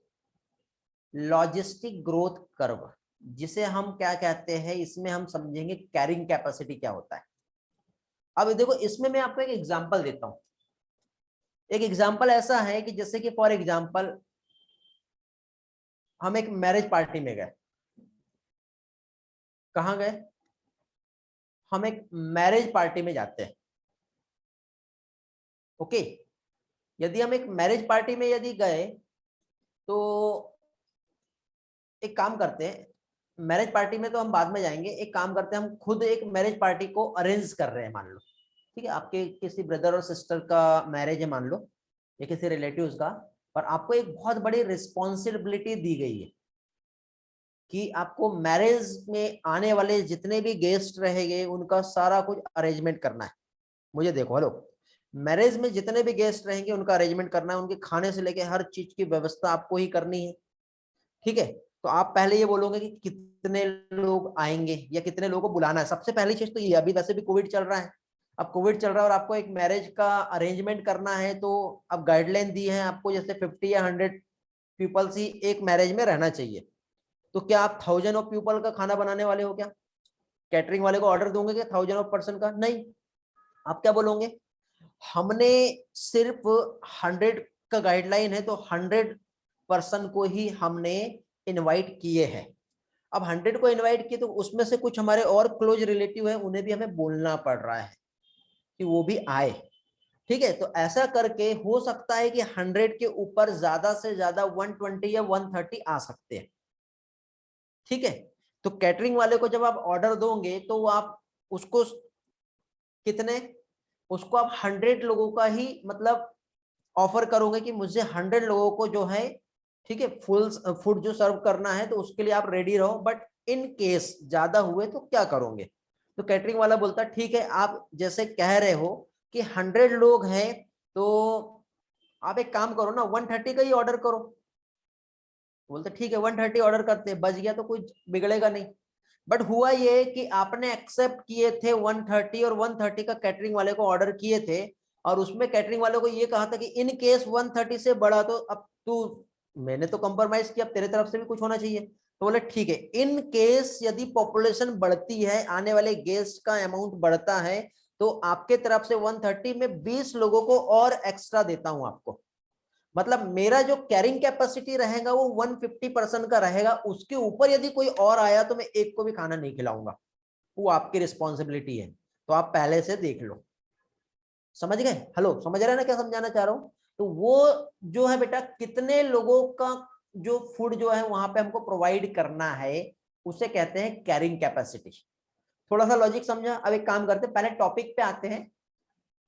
लॉजिस्टिक ग्रोथ कर्व, जिसे हम क्या कहते हैं, इसमें हम समझेंगे कैरिंग कैपेसिटी क्या होता है। अब देखो इसमें मैं आपको एक एग्जांपल देता हूं। एक एग्जांपल ऐसा है कि जैसे कि फॉर एग्जांपल हम एक मैरिज पार्टी में गए। कहां गए? हम एक मैरिज पार्टी में जाते हैं। ओके, यदि हम एक मैरिज पार्टी में यदि गए तो एक काम करते हैं, मैरिज पार्टी में तो हम बाद में जाएंगे। एक काम करते हैं, हम खुद एक मैरिज पार्टी को अरेंज कर रहे हैं मान लो। ठीक है, आपके किसी ब्रदर और सिस्टर का मैरिज है मान लो, या किसी रिलेटिव्स का, और आपको एक बहुत बड़ी रिस्पॉन्सिबिलिटी दी गई है कि आपको मैरिज में आने वाले जितने भी गेस्ट रहेंगे उनका सारा कुछ अरेंजमेंट करना है। मुझे देखो, हेलो, मैरिज में जितने भी गेस्ट रहेंगे उनका अरेंजमेंट करना है, उनके खाने से लेके हर चीज की व्यवस्था आपको ही करनी है। ठीक है, तो आप पहले ये बोलोगे कि कितने लोग आएंगे या कितने लोगों को बुलाना है। सबसे पहली चीज तो ये, अभी वैसे भी कोविड चल रहा है, अब कोविड चल रहा है और आपको एक मैरिज का अरेंजमेंट करना है, तो अब गाइडलाइन दी है आपको, जैसे 50 या 100 पीपल्स ही एक मैरिज में रहना चाहिए। तो क्या आप 1000 ऑफ पीपल का खाना बनाने वाले हो क्या? कैटरिंग वाले को ऑर्डर दोगे क्या 1000 ऑफ पर्सन का? नहीं। आप क्या बोलोगे? हमने सिर्फ 100 का गाइडलाइन है, तो 100 पर्सन को ही हमने इनवाइट किए हैं। अब 100 को इनवाइट किए तो उसमें से कुछ हमारे और क्लोज रिलेटिव है, उन्हें भी हमें बोलना पड़ रहा है कि वो भी आए। ठीक है, तो ऐसा करके हो सकता है कि 100 के ऊपर ज्यादा से ज्यादा 120 या 130 आ सकते हैं। ठीक है, तो कैटरिंग वाले को जब आप ऑर्डर दोगे तो आप उसको कितने, उसको आप 100 लोगों का ही मतलब ऑफर करोगे कि मुझे 100 लोगों को जो है, ठीक है, फुल फूड जो सर्व करना है, तो उसके लिए आप रेडी रहो। बट इन केस ज्यादा हुए तो क्या करोगे? तो कैटरिंग वाला बोलता ठीक है, आप जैसे कह रहे हो कि 100 लोग हैं, तो आप एक काम करो ना, 130 का ही ऑर्डर करो। बोलते ठीक है 130 ऑर्डर करते हैं, बच गया तो कोई बिगड़ेगा नहीं। बट हुआ ये कि आपने एक्सेप्ट किए थे 130, और 130 का कैटरिंग वाले को ऑर्डर किए थे, और उसमें कैटरिंग वाले को ये कहा था कि इन केस 130 से बढ़ा तो अब तू, मैंने तो कंप्रोमाइज किया, अब तेरे तरफ से भी कुछ होना चाहिए। तो बोले ठीक है, इन केस यदि पॉपुलेशन बढ़ती है, आने वाले गेस्ट का अमाउंट बढ़ता है, तो आपके तरफ से 130 में 20 लोगों को और एक्स्ट्रा देता हूं आपको। मतलब मेरा जो कैरिंग कैपेसिटी रहेगा वो 150% का रहेगा, उसके ऊपर यदि कोई और आया तो मैं एक को भी खाना नहीं खिलाऊंगा, वो आपकी रिस्पॉन्सिबिलिटी है। तो आप पहले से देख लो। समझ गए? हेलो, समझ रहे हैं ना क्या समझाना चाह रहा हूं? तो वो जो है बेटा, कितने लोगों का जो फूड जो है वहां पे हमको प्रोवाइड करना है, उसे कहते हैं कैरिंग कैपेसिटी। थोड़ा सा लॉजिक समझा? अब एक काम करते हैं, पहले टॉपिक पे आते हैं,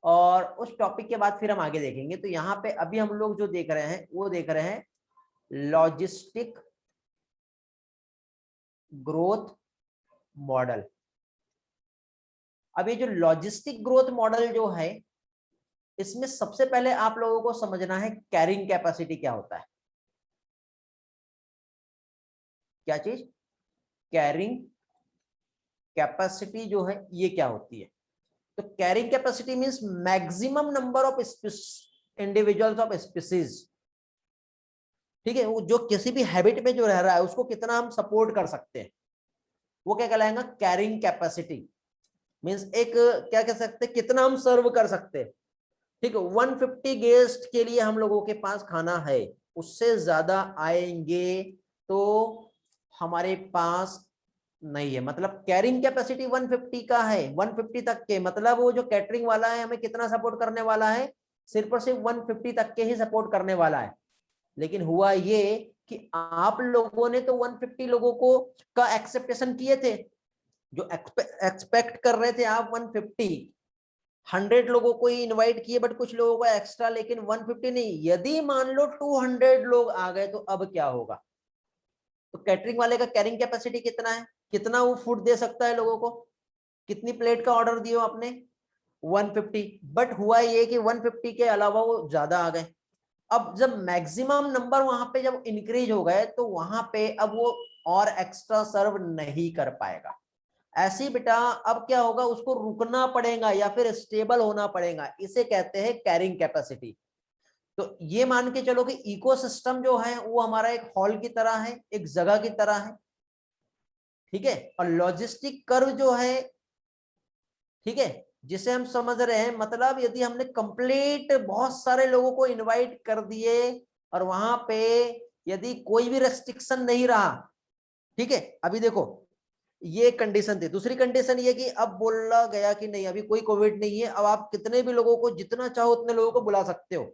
और उस टॉपिक के बाद फिर हम आगे देखेंगे। तो यहाँ पे अभी हम लोग जो देख रहे हैं वो देख रहे हैं लॉजिस्टिक ग्रोथ मॉडल। अब ये जो लॉजिस्टिक ग्रोथ मॉडल जो है, इसमें सबसे पहले आप लोगों को समझना है कैरिंग कैपेसिटी क्या होता है। क्या चीज? कैरिंग कैपेसिटी जो है ये क्या होती है? तो carrying capacity means maximum number of individuals of species ठीक है, वो जो किसी भी हैबिट में जो रह रहा है उसको कितना हम सपोर्ट कर सकते हैं, वो क्या कहलाएगा, कैरिंग कैपेसिटी। मींस एक क्या कह सकते हैं, कितना हम सर्व कर सकते हैं। ठीक है, 150 गेस्ट के लिए हम लोगों के पास खाना है, उससे ज्यादा आएंगे तो हमारे पास नहीं है। मतलब कैरिंग कैपेसिटी 150 का है, 150 तक के, मतलब वो जो कैटरिंग वाला है हमें कितना सपोर्ट करने वाला है, सिर्फ और सिर्फ 150 तक के ही सपोर्ट करने वाला है। लेकिन हुआ ये कि आप लोगों ने तो 150 लोगों को का एक्सेप्टेशन किए थे, जो एक्सपेक्ट कर रहे थे आप 150, 100 लोगों को ही इनवाइट किए बट कुछ लोगों को एक्स्ट्रा, लेकिन 150 नहीं। यदि मान लो 200 लोग आ गए तो अब क्या होगा। तो कैटरिंग वाले का कैरिंग कैपेसिटी कितना है, कितना वो फूड दे सकता है लोगों को, कितनी प्लेट का ऑर्डर दियो आपने, 150। बट हुआ ये कि 150 के अलावा वो ज्यादा आ गए। अब जब मैक्सिमम नंबर वहां पे जब इंक्रीज हो गए तो वहां पे अब वो और एक्स्ट्रा सर्व नहीं कर पाएगा। ऐसी बेटा अब क्या होगा, उसको रुकना पड़ेगा या फिर स्टेबल होना पड़ेगा, इसे कहते हैं कैरिंग कैपेसिटी। तो ये मान के चलो कि इकोसिस्टम जो है वो हमारा एक हॉल की तरह है, एक जगह की तरह है। ठीक है, और लॉजिस्टिक कर्व जो है, ठीक है, जिसे हम समझ रहे हैं, मतलब यदि हमने कंप्लीट बहुत सारे लोगों को इनवाइट कर दिए और वहां पे यदि कोई भी रेस्ट्रिक्शन नहीं रहा, ठीक है, अभी देखो ये कंडीशन थी। दूसरी कंडीशन ये कि अब बोला गया कि नहीं अभी कोई कोविड नहीं है, अब आप कितने भी लोगों को जितना चाहो उतने लोगों को बुला सकते हो।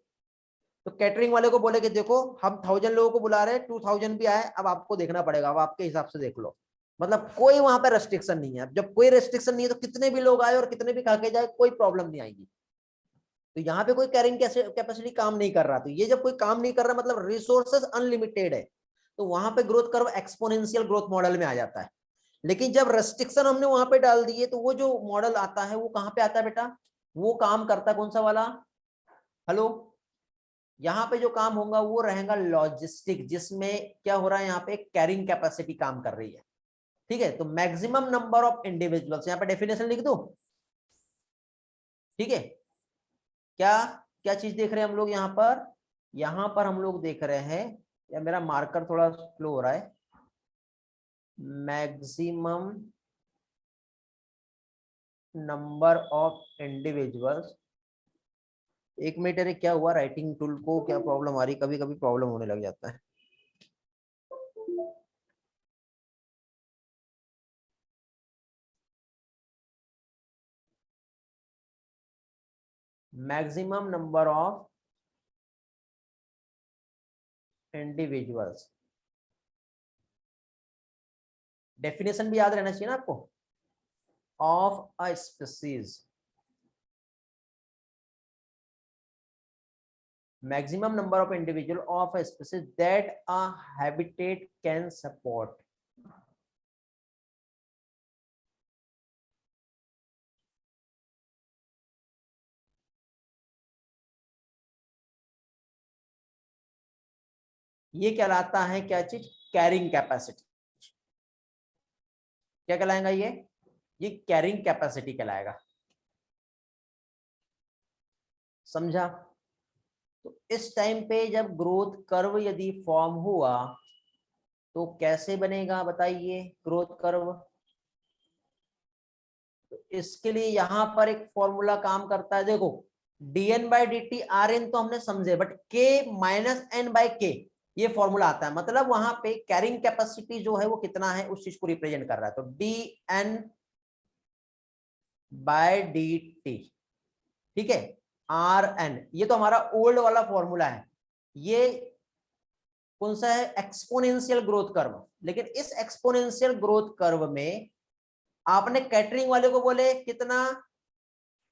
तो कैटरिंग वाले को बोले कि देखो हम 1000 लोगों को बुला रहे हैं, 2000 भी आए, अब आपको देखना पड़ेगा, अब आपके हिसाब से देख लो। मतलब कोई वहां पे रेस्ट्रिक्शन नहीं है। जब कोई रेस्ट्रिक्शन नहीं है तो कितने भी लोग आए और कितने भी खा के जाए कोई प्रॉब्लम नहीं आएगी। तो यहाँ पे कोई कैरिंग कैपेसिटी काम नहीं कर रहा। तो ये जब कोई काम नहीं कर रहा मतलब रिसोर्सेज अनलिमिटेड है, तो वहां पे growth curve exponential growth model में आ जाता है। लेकिन जब रेस्ट्रिक्शन हमने वहां पे डाल दिए तो वो जो मॉडल आता है वो कहां पे आता है बेटा, वो काम करता है कौन सा वाला, हेलो, यहाँ पे जो काम होगा वो रहेगा लॉजिस्टिक, जिसमें क्या हो रहा है, यहाँ पे कैरिंग कैपेसिटी काम कर रही है। ठीक है, तो मैक्सिमम नंबर ऑफ इंडिविजुअल्स, यहाँ पे डेफिनेशन लिख दो। ठीक है, क्या क्या चीज देख रहे हैं हम लोग यहाँ पर, यहाँ पर हम लोग देख रहे हैं, या मेरा मार्कर थोड़ा स्लो हो रहा है, मैक्सिमम नंबर ऑफ इंडिविजुअल्स। एक मिनट, अरे क्या हुआ, राइटिंग टूल को क्या प्रॉब्लम आ रही, कभी कभी प्रॉब्लम होने लग जाता है। Maximum number of individuals, definition भी याद रहना चाहिए ना आपको, of a species, maximum number of individual of a species that a habitat can support। ये कहलाता है क्या चीज, कैरिंग कैपेसिटी। क्या कहलाएगा ये कैरिंग कैपेसिटी कहलाएगा। समझा। तो इस टाइम पे जब ग्रोथ कर्व यदि फॉर्म हुआ तो कैसे बनेगा बताइए ग्रोथ कर्व। तो इसके लिए यहां पर एक फॉर्मूला काम करता है, देखो dn by D T R N तो हमने समझे, but k minus N by K ये फॉर्मूला आता है। मतलब वहां पे कैरिंग कैपेसिटी जो है वो कितना है उस चीज को रिप्रेजेंट कर रहा है। तो dn बाय डी टी, ठीक है, आर एन, ये तो हमारा ओल्ड वाला फॉर्मूला है। ये कौन सा है, एक्सपोनेंशियल ग्रोथ कर्व। लेकिन इस एक्सपोनेंशियल ग्रोथ कर्व में आपने कैटरिंग वाले को बोले कितना,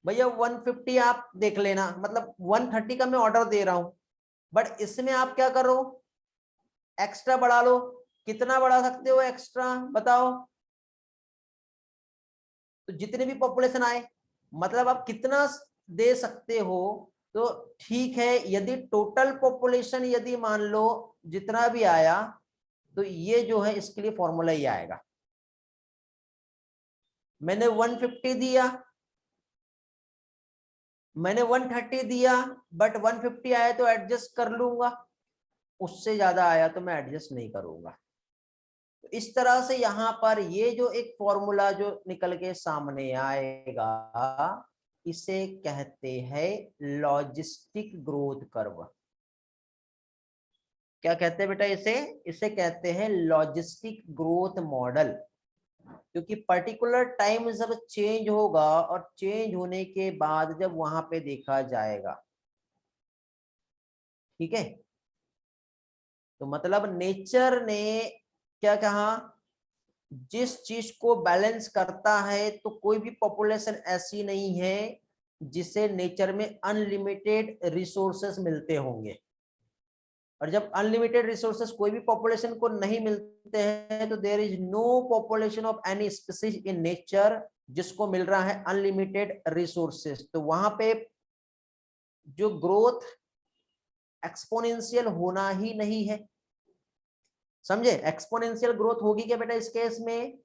भैया 150 आप देख लेना, मतलब 130 का मैं ऑर्डर दे रहा हूं, बट इसमें आप क्या करो, एक्स्ट्रा बढ़ा लो। कितना बढ़ा सकते हो एक्स्ट्रा बताओ, तो जितने भी पॉपुलेशन आए, मतलब आप कितना दे सकते हो। तो ठीक है, यदि टोटल पॉपुलेशन यदि मान लो जितना भी आया, तो ये जो है इसके लिए फॉर्मूला ये आएगा। मैंने 150 दिया, मैंने 130 दिया, बट 150 आया तो एडजस्ट कर लूंगा। उससे ज्यादा आया तो मैं एडजस्ट नहीं करूंगा। तो इस तरह से यहाँ पर ये जो एक फॉर्मूला जो निकल के सामने आएगा, इसे कहते हैं लॉजिस्टिक ग्रोथ कर्व। क्या कहते हैं बेटा इसे? इसे कहते हैं लॉजिस्टिक ग्रोथ मॉडल। क्योंकि पर्टिकुलर टाइम जब चेंज होगा और चेंज होने के बाद जब वहां पे देखा जाएगा, ठीक है, तो मतलब नेचर ने क्या कहा, जिस चीज को बैलेंस करता है, तो कोई भी पॉपुलेशन ऐसी नहीं है जिसे नेचर में अनलिमिटेड रिसोर्सेस मिलते होंगे। और जब अनलिमिटेड रिसोर्सेस कोई भी पॉपुलेशन को नहीं मिलते हैं, तो there is no population of any species in nature जिसको मिल रहा है अनलिमिटेड रिसोर्सेस। तो वहां पे जो ग्रोथ एक्सपोनेंशियल होना ही नहीं है, समझे? एक्सपोनेंशियल ग्रोथ होगी क्या बेटा इस केस में?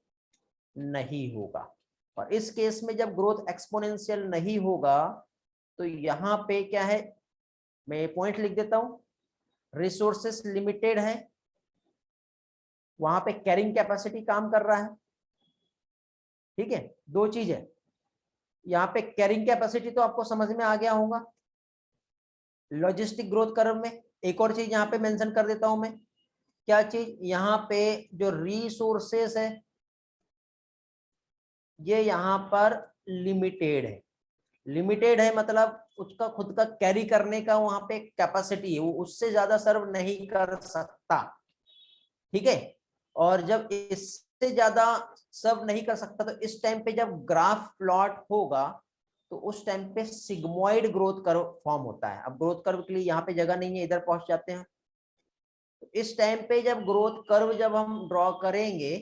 नहीं होगा। और इस केस में जब ग्रोथ एक्सपोनेंशियल नहीं होगा, तो यहां पे क्या है, मैं पॉइंट लिख देता हूं, रिसोर्सेस लिमिटेड है, वहां पे कैरिंग कैपेसिटी काम कर रहा है, ठीक है। दो चीज है यहाँ पे, कैरिंग कैपेसिटी तो आपको समझ में आ गया होगा लॉजिस्टिक ग्रोथ कर्व में। एक और चीज यहाँ पे मेंशन कर देता हूं मैं, क्या चीज, यहाँ पे जो रिसोर्सेस है ये यहाँ पर लिमिटेड है। लिमिटेड है मतलब उसका खुद का कैरी करने का वहां पे कैपेसिटी है, वो उससे ज्यादा सर्व नहीं कर सकता, ठीक है। और जब इससे ज्यादा सर्व नहीं कर सकता, तो इस टाइम पे जब ग्राफ प्लॉट होगा, तो उस टाइम पे सिग्मोइड ग्रोथ कर्व फॉर्म होता है। अब ग्रोथ कर्व के लिए यहाँ पे जगह नहीं है, इधर पहुंच जाते हैं। तो इस टाइम पे जब ग्रोथ कर्व जब हम ड्रॉ करेंगे,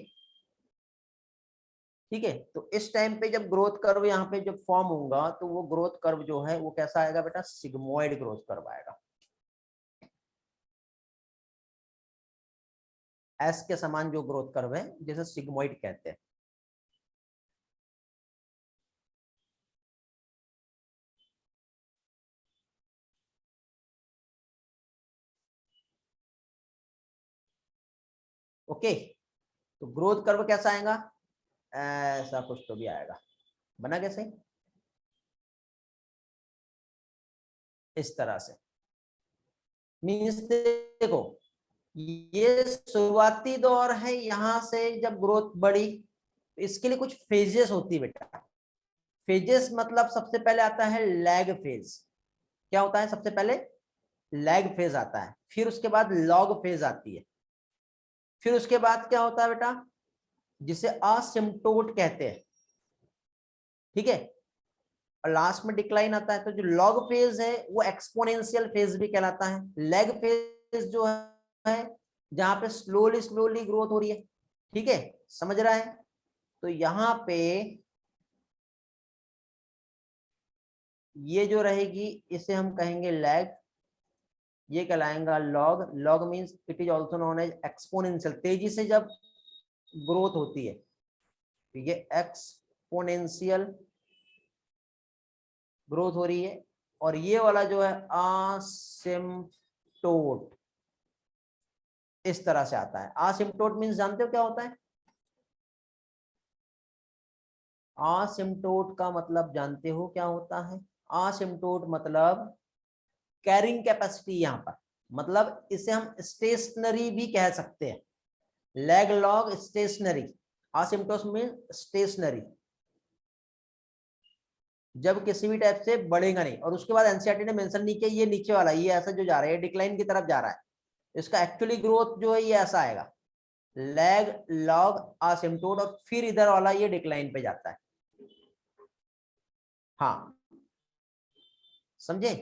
ठीक है, तो इस टाइम पे जब ग्रोथ कर्व यहाँ पे जब फॉर्म होगा, तो वो ग्रोथ कर्व जो है वो कैसा आएगा बेटा? सिग्मोइड ग्रोथ कर्व आएगा। एस के समान जो ग्रोथ कर्व है, जैसे सिग्मोइड कहते हैं। ओके, तो ग्रोथ कर्व कैसा आएगा? ऐसा कुछ तो भी आएगा। बना कैसे? इस तरह से। मीन्स देखो, ये शुरुआती दौर है, यहां से जब ग्रोथ बढ़ी, इसके लिए कुछ फेजेस होती है बेटा। फेजेस मतलब सबसे पहले आता है लैग फेज। क्या होता है? सबसे पहले लैग फेज आता है, फिर उसके बाद लॉग फेज आती है, फिर उसके बाद क्या होता है बेटा, जिसे असिम्प्टोट कहते हैं, ठीक है, और लास्ट में डिक्लाइन आता है। तो जो लॉग फेज है वो एक्सपोनेंशियल फेज भी कहलाता है। लैग फेज जो है जहां पे स्लोली स्लोली ग्रोथ हो रही है, ठीक है, समझ रहा है? तो यहाँ पे ये जो रहेगी इसे हम कहेंगे लैग, ये कहलाएगा log. Log means it is also known as exponential. तेजी से जब ग्रोथ होती है, तो ये एक्सपोनेंशियल ग्रोथ हो रही है। और ये वाला जो है असिम्प्टोट, इस तरह से आता है। असिम्प्टोट मींस जानते हो क्या होता है? असिम्प्टोट का मतलब जानते हो क्या होता है? असिम्प्टोट मतलब कैरिंग कैपेसिटी। यहाँ पर मतलब इसे हम स्टेशनरी भी कह सकते हैं। Lag log stationary, asymptote mean stationary, जब किसी भी टाइप से बढ़ेगा नहीं। और उसके बाद एनसीईआरटी ने मेंशन नहीं किया ये नीचे वाला, ये ऐसा जो जा रहा है डिक्लाइन की तरफ जा रहा है, इसका एक्चुअली ग्रोथ जो है ये ऐसा आएगा, लैग लॉग असिम्प्टोट, और फिर इधर वाला ये डिक्लाइन पे जाता है। हाँ, समझे?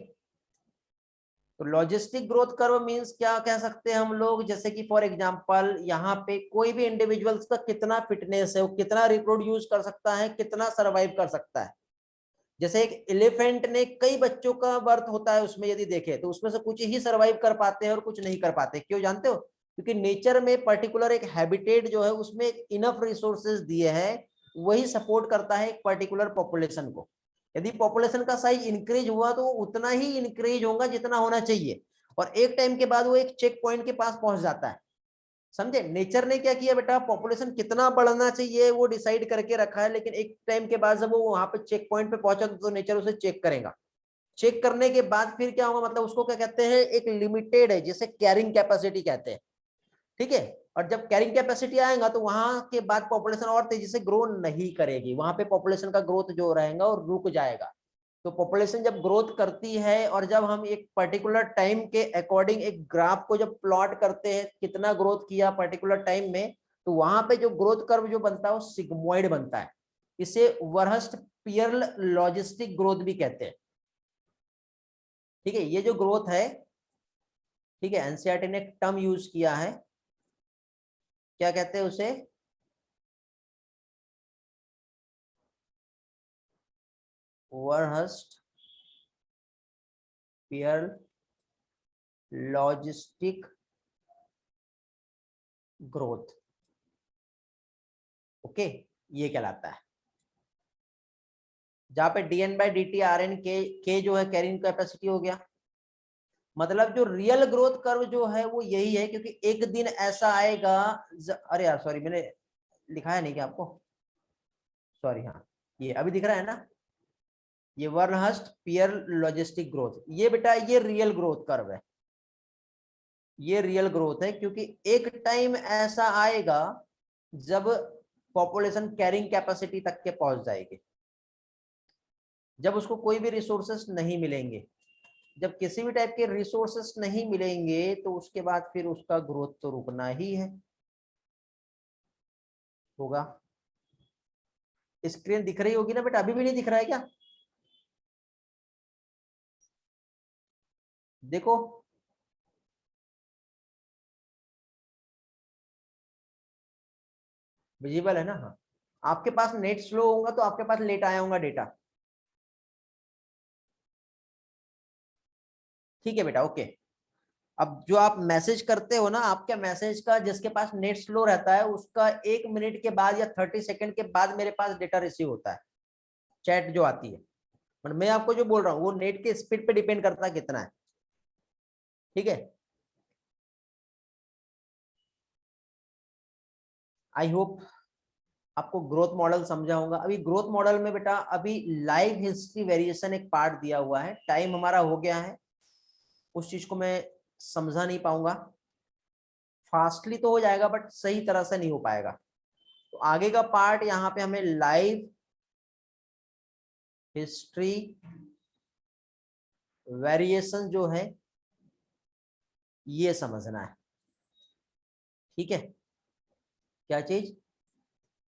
तो लॉजिस्टिक ग्रोथ कर्व मींस क्या कह सकते हैं हम लोग, जैसे कि फॉर एग्जांपल यहाँ पे कोई भी इंडिविजुअल्स का कितना फिटनेस है, वो कितना रिप्रोड्यूस कर सकता है, कितना सरवाइव कर सकता है। जैसे एक एलिफेंट ने कई बच्चों का बर्थ होता है, उसमें यदि देखे तो उसमें से कुछ ही सरवाइव कर पाते हैं और कुछ नहीं कर पाते। क्यों जानते हो? क्योंकि नेचर में पर्टिकुलर एक हैबिटेट जो है उसमें इनफ रिसोर्सेज दिए हैं, वही सपोर्ट करता है एक पर्टिकुलर पॉपुलेशन को। यदि पॉपुलेशन का साइज इंक्रीज हुआ तो उतना ही इंक्रीज होगा जितना होना चाहिए, और एक टाइम के बाद वो एक चेक पॉइंट के पास पहुंच जाता है। समझे, नेचर ने क्या किया बेटा, पॉपुलेशन कितना बढ़ना चाहिए वो डिसाइड करके रखा है, लेकिन एक टाइम के बाद जब वो वहां पे चेक पॉइंट पे पहुंचा तो नेचर उसे चेक करेगा। चेक करने के बाद फिर क्या होगा, मतलब उसको क्या कहते हैं, एक लिमिटेड है जिसे कैरिंग कैपेसिटी कहते हैं। ठीक है, और जब कैरिंग कैपेसिटी आएगा तो वहां के बाद पॉपुलेशन और तेजी से ग्रो नहीं करेगी, वहां पे पॉपुलेशन का ग्रोथ जो रहेगा और रुक जाएगा। तो पॉपुलेशन जब ग्रोथ करती है और जब हम एक पर्टिकुलर टाइम के अकॉर्डिंग एक ग्राफ को जब प्लॉट करते हैं कितना ग्रोथ किया पर्टिकुलर टाइम में, तो वहां पे जो ग्रोथ कर्व जो बनता है वो सिग्मोइड बनता है। इसे वरहस्ट पियरल लॉजिस्टिक ग्रोथ भी कहते हैं। ठीक है, ये जो ग्रोथ है, ठीक है, एनसीईआरटी ने एक टर्म यूज किया है, क्या कहते हैं उसे, Verhulst Pearl logistic growth. Okay, ये कहलाता है, जहां पे dn by D T R N के जो है कैरिंग कैपेसिटी हो गया। मतलब जो रियल ग्रोथ कर्व जो है वो यही है, क्योंकि एक दिन ऐसा आएगा अरे यार सॉरी, मैंने लिखाया नहीं क्या आपको, सॉरी, हाँ ये अभी दिख रहा है ना, ये वर्नहर्स्ट पियर लॉजिस्टिक ग्रोथ, ये बेटा ये रियल ग्रोथ कर्व है, ये रियल ग्रोथ है, क्योंकि एक टाइम ऐसा आएगा जब पॉपुलेशन कैरिंग कैपेसिटी तक के पहुंच जाएगी, जब उसको कोई भी रिसोर्सेस नहीं मिलेंगे। जब किसी भी टाइप के रिसोर्सेस नहीं मिलेंगे तो उसके बाद फिर उसका ग्रोथ तो रुकना ही है, होगा। स्क्रीन दिख रही होगी ना बेटा, अभी भी नहीं दिख रहा है क्या? देखो, विजिबल है ना? हाँ, आपके पास नेट स्लो होगा तो आपके पास लेट आया होगा डेटा। ठीक है बेटा, ओके। अब जो आप मैसेज करते हो ना, आपके मैसेज का जिसके पास नेट स्लो रहता है उसका 1 मिनट के बाद या 30 सेकंड के बाद मेरे पास डेटा रिसीव होता है, चैट जो आती है। पर मैं आपको जो बोल रहा हूँ वो नेट के स्पीड पे डिपेंड करता है कितना है। ठीक है, आई होप आपको ग्रोथ मॉडल समझा होगा। अभी ग्रोथ मॉडल में बेटा अभी लाइव हिस्ट्री वेरिएशन एक पार्ट दिया हुआ है, टाइम हमारा हो गया है, उस चीज को मैं समझा नहीं पाऊंगा, फास्टली तो हो जाएगा बट सही तरह से नहीं हो पाएगा। तो आगे का पार्ट यहाँ पे हमें लाइव हिस्ट्री वेरिएशन जो है ये समझना है। ठीक है, क्या चीज,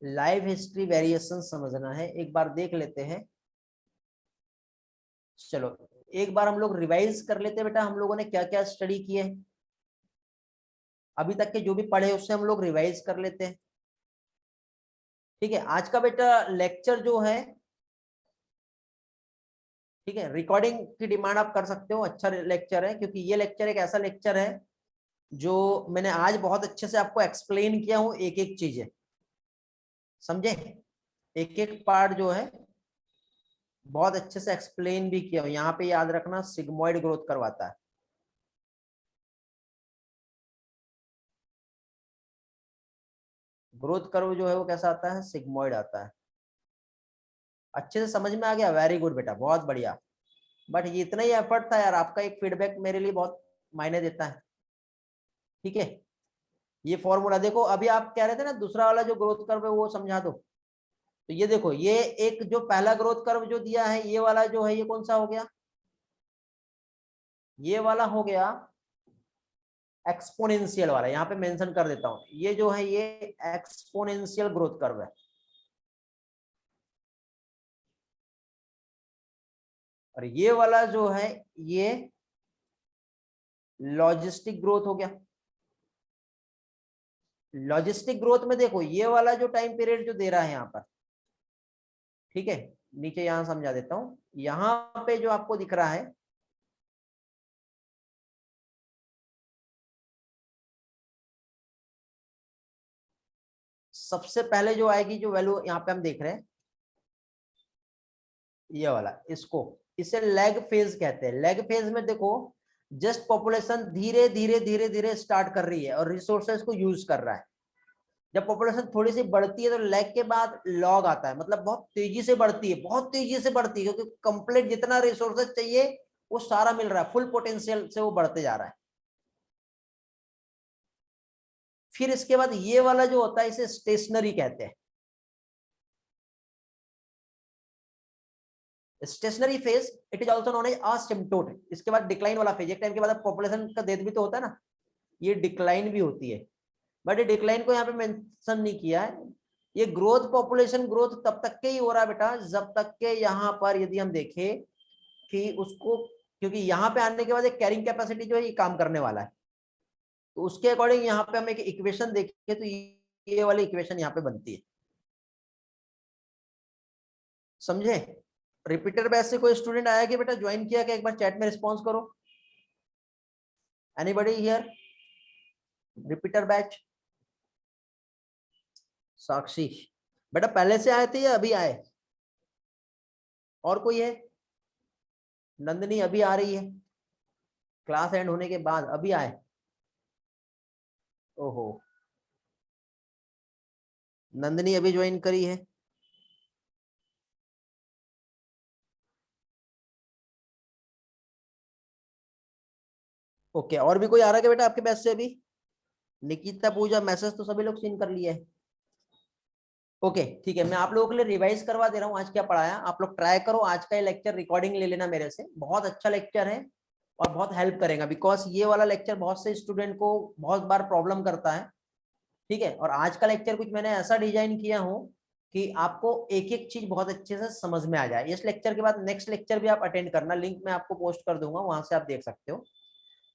लाइव हिस्ट्री वेरिएशन समझना है, एक बार देख लेते हैं। चलो एक बार हम लोग रिवाइज कर लेते हैं बेटा, हम लोगों ने क्या क्या स्टडी किए अभी तक के, जो भी पढ़े उससे हम लोग रिवाइज कर लेते हैं। ठीक है, आज का बेटा लेक्चर जो है, ठीक है, रिकॉर्डिंग की डिमांड आप कर सकते हो, अच्छा लेक्चर है, क्योंकि ये लेक्चर एक ऐसा लेक्चर है जो मैंने आज बहुत अच्छे से आपको एक्सप्लेन किया हूं, एक एक चीजें समझे, एक एक पार्ट जो है बहुत अच्छे से एक्सप्लेन भी किया हूं। यहाँ पे याद रखना सिग्मोइड ग्रोथ करवाता है, ग्रोथ कर्व जो है वो कैसा आता है, सिग्मोइड आता है। अच्छे से समझ में आ गया, वेरी गुड बेटा, बहुत बढ़िया। बट ये इतना ही एफर्ट था यार, आपका एक फीडबैक मेरे लिए बहुत मायने देता है। ठीक है, ये फॉर्मूला देखो, अभी आप कह रहे थे ना दूसरा वाला जो ग्रोथ कर्व है वो समझा दो, तो ये देखो, ये एक जो पहला ग्रोथ कर्व जो दिया है ये वाला जो है ये कौन सा हो गया, ये वाला हो गया एक्सपोनेंशियल वाला, यहाँ पे मेंशन कर देता हूं, ये जो है ये एक्सपोनेंशियल ग्रोथ कर्व है। और ये वाला जो है ये लॉजिस्टिक ग्रोथ हो गया। लॉजिस्टिक ग्रोथ में देखो ये वाला जो टाइम पीरियड जो दे रहा है यहाँ पर, ठीक है, नीचे यहां समझा देता हूं, यहाँ पे जो आपको दिख रहा है, सबसे पहले जो आएगी जो वैल्यू यहाँ पे हम देख रहे हैं ये वाला, इसको इसे लेग फेज कहते हैं। लेग फेज में देखो जस्ट पॉपुलेशन धीरे धीरे धीरे धीरे स्टार्ट कर रही है और रिसोर्सेज को यूज कर रहा है। जब पॉपुलेशन थोड़ी सी बढ़ती है तो लैग के बाद लॉग आता है, मतलब बहुत तेजी से बढ़ती है, बहुत तेजी से बढ़ती है, क्योंकि कंप्लीट जितना रिसोर्सेज चाहिए वो सारा मिल रहा है, फुल पोटेंशियल से वो बढ़ते जा रहा है। फिर इसके बाद ये वाला जो होता है इसे स्टेशनरी कहते हैं। Stationary phase it is also known as asymptote. इसके बाद डिक्लाइन वाला फेज, एक टाइम के बाद पॉपुलेशन का डेथ भी तो होता है ना, ये डिक्लाइन भी होती है, बट ये डिक्लाइन को यहाँ पे मेंशन नहीं किया है। ये ग्रोथ, पॉपुलेशन ग्रोथ तब तक के ही हो रहा है बेटा जब तक के यहाँ पर यदि हम देखें कि उसको, क्योंकि यहाँ पे आने के बाद एक कैरिंग कैपेसिटी जो है ये काम करने वाला है, तो उसके अकॉर्डिंग यहाँ पे हम एक इक्वेशन देखें तो ये वाली इक्वेशन यहाँ पे बनती है। समझे? रिपीटर बैच से कोई स्टूडेंट आया कि बेटा ज्वाइन किया क्या? एक बार चैट में रिस्पॉन्स करो। Anybody here? Repeater batch? Sakshi बेटा पहले से आए थे या अभी आए? और कोई है? नंदनी अभी आ रही है, क्लास एंड होने के बाद अभी आए? ओहो, नंदनी अभी ज्वाइन करी है। ओके, और भी कोई आ रहा है क्या बेटा आपके बैच से अभी? निकिता, पूजा, मैसेज तो सभी लोग सीन कर लिया है। ओके ठीक है, मैं आप लोगों के लिए रिवाइज करवा दे रहा हूँ आज क्या पढ़ाया। आप लोग ट्राई करो आज का ये लेक्चर रिकॉर्डिंग ले लेना मेरे से, बहुत अच्छा लेक्चर है और बहुत हेल्प करेगा, बिकॉज ये वाला लेक्चर बहुत से स्टूडेंट को बहुत बार प्रॉब्लम करता है। ठीक है, और आज का लेक्चर कुछ मैंने ऐसा डिजाइन किया हूँ कि आपको एक एक चीज बहुत अच्छे से समझ में आ जाए। इस लेक्चर के बाद नेक्स्ट लेक्चर भी आप अटेंड करना, लिंक मैं आपको पोस्ट कर दूंगा, वहां से आप देख सकते हो।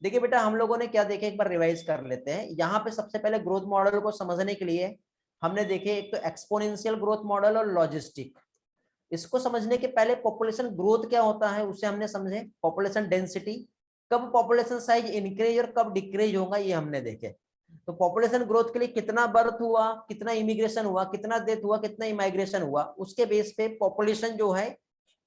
देखिए बेटा हम लोगों ने क्या देखे, एक बार रिवाइज कर लेते हैं। यहाँ पे सबसे पहले ग्रोथ मॉडल को समझने के लिए हमने देखे एक तो एक्सपोनेंशियल ग्रोथ मॉडल और लॉजिस्टिक। इसको समझने के पहले पॉपुलेशन ग्रोथ क्या होता है उसे हमने समझे, पॉपुलेशन डेंसिटी, कब पॉपुलेशन साइज इंक्रीज और कब डिक्रीज होगा ये हमने देखे। तो पॉपुलेशन ग्रोथ के लिए कितना बर्थ हुआ, कितना इमिग्रेशन हुआ, कितना डेथ हुआ, कितना इमाइग्रेशन हुआ, उसके बेस पे पॉपुलेशन जो है,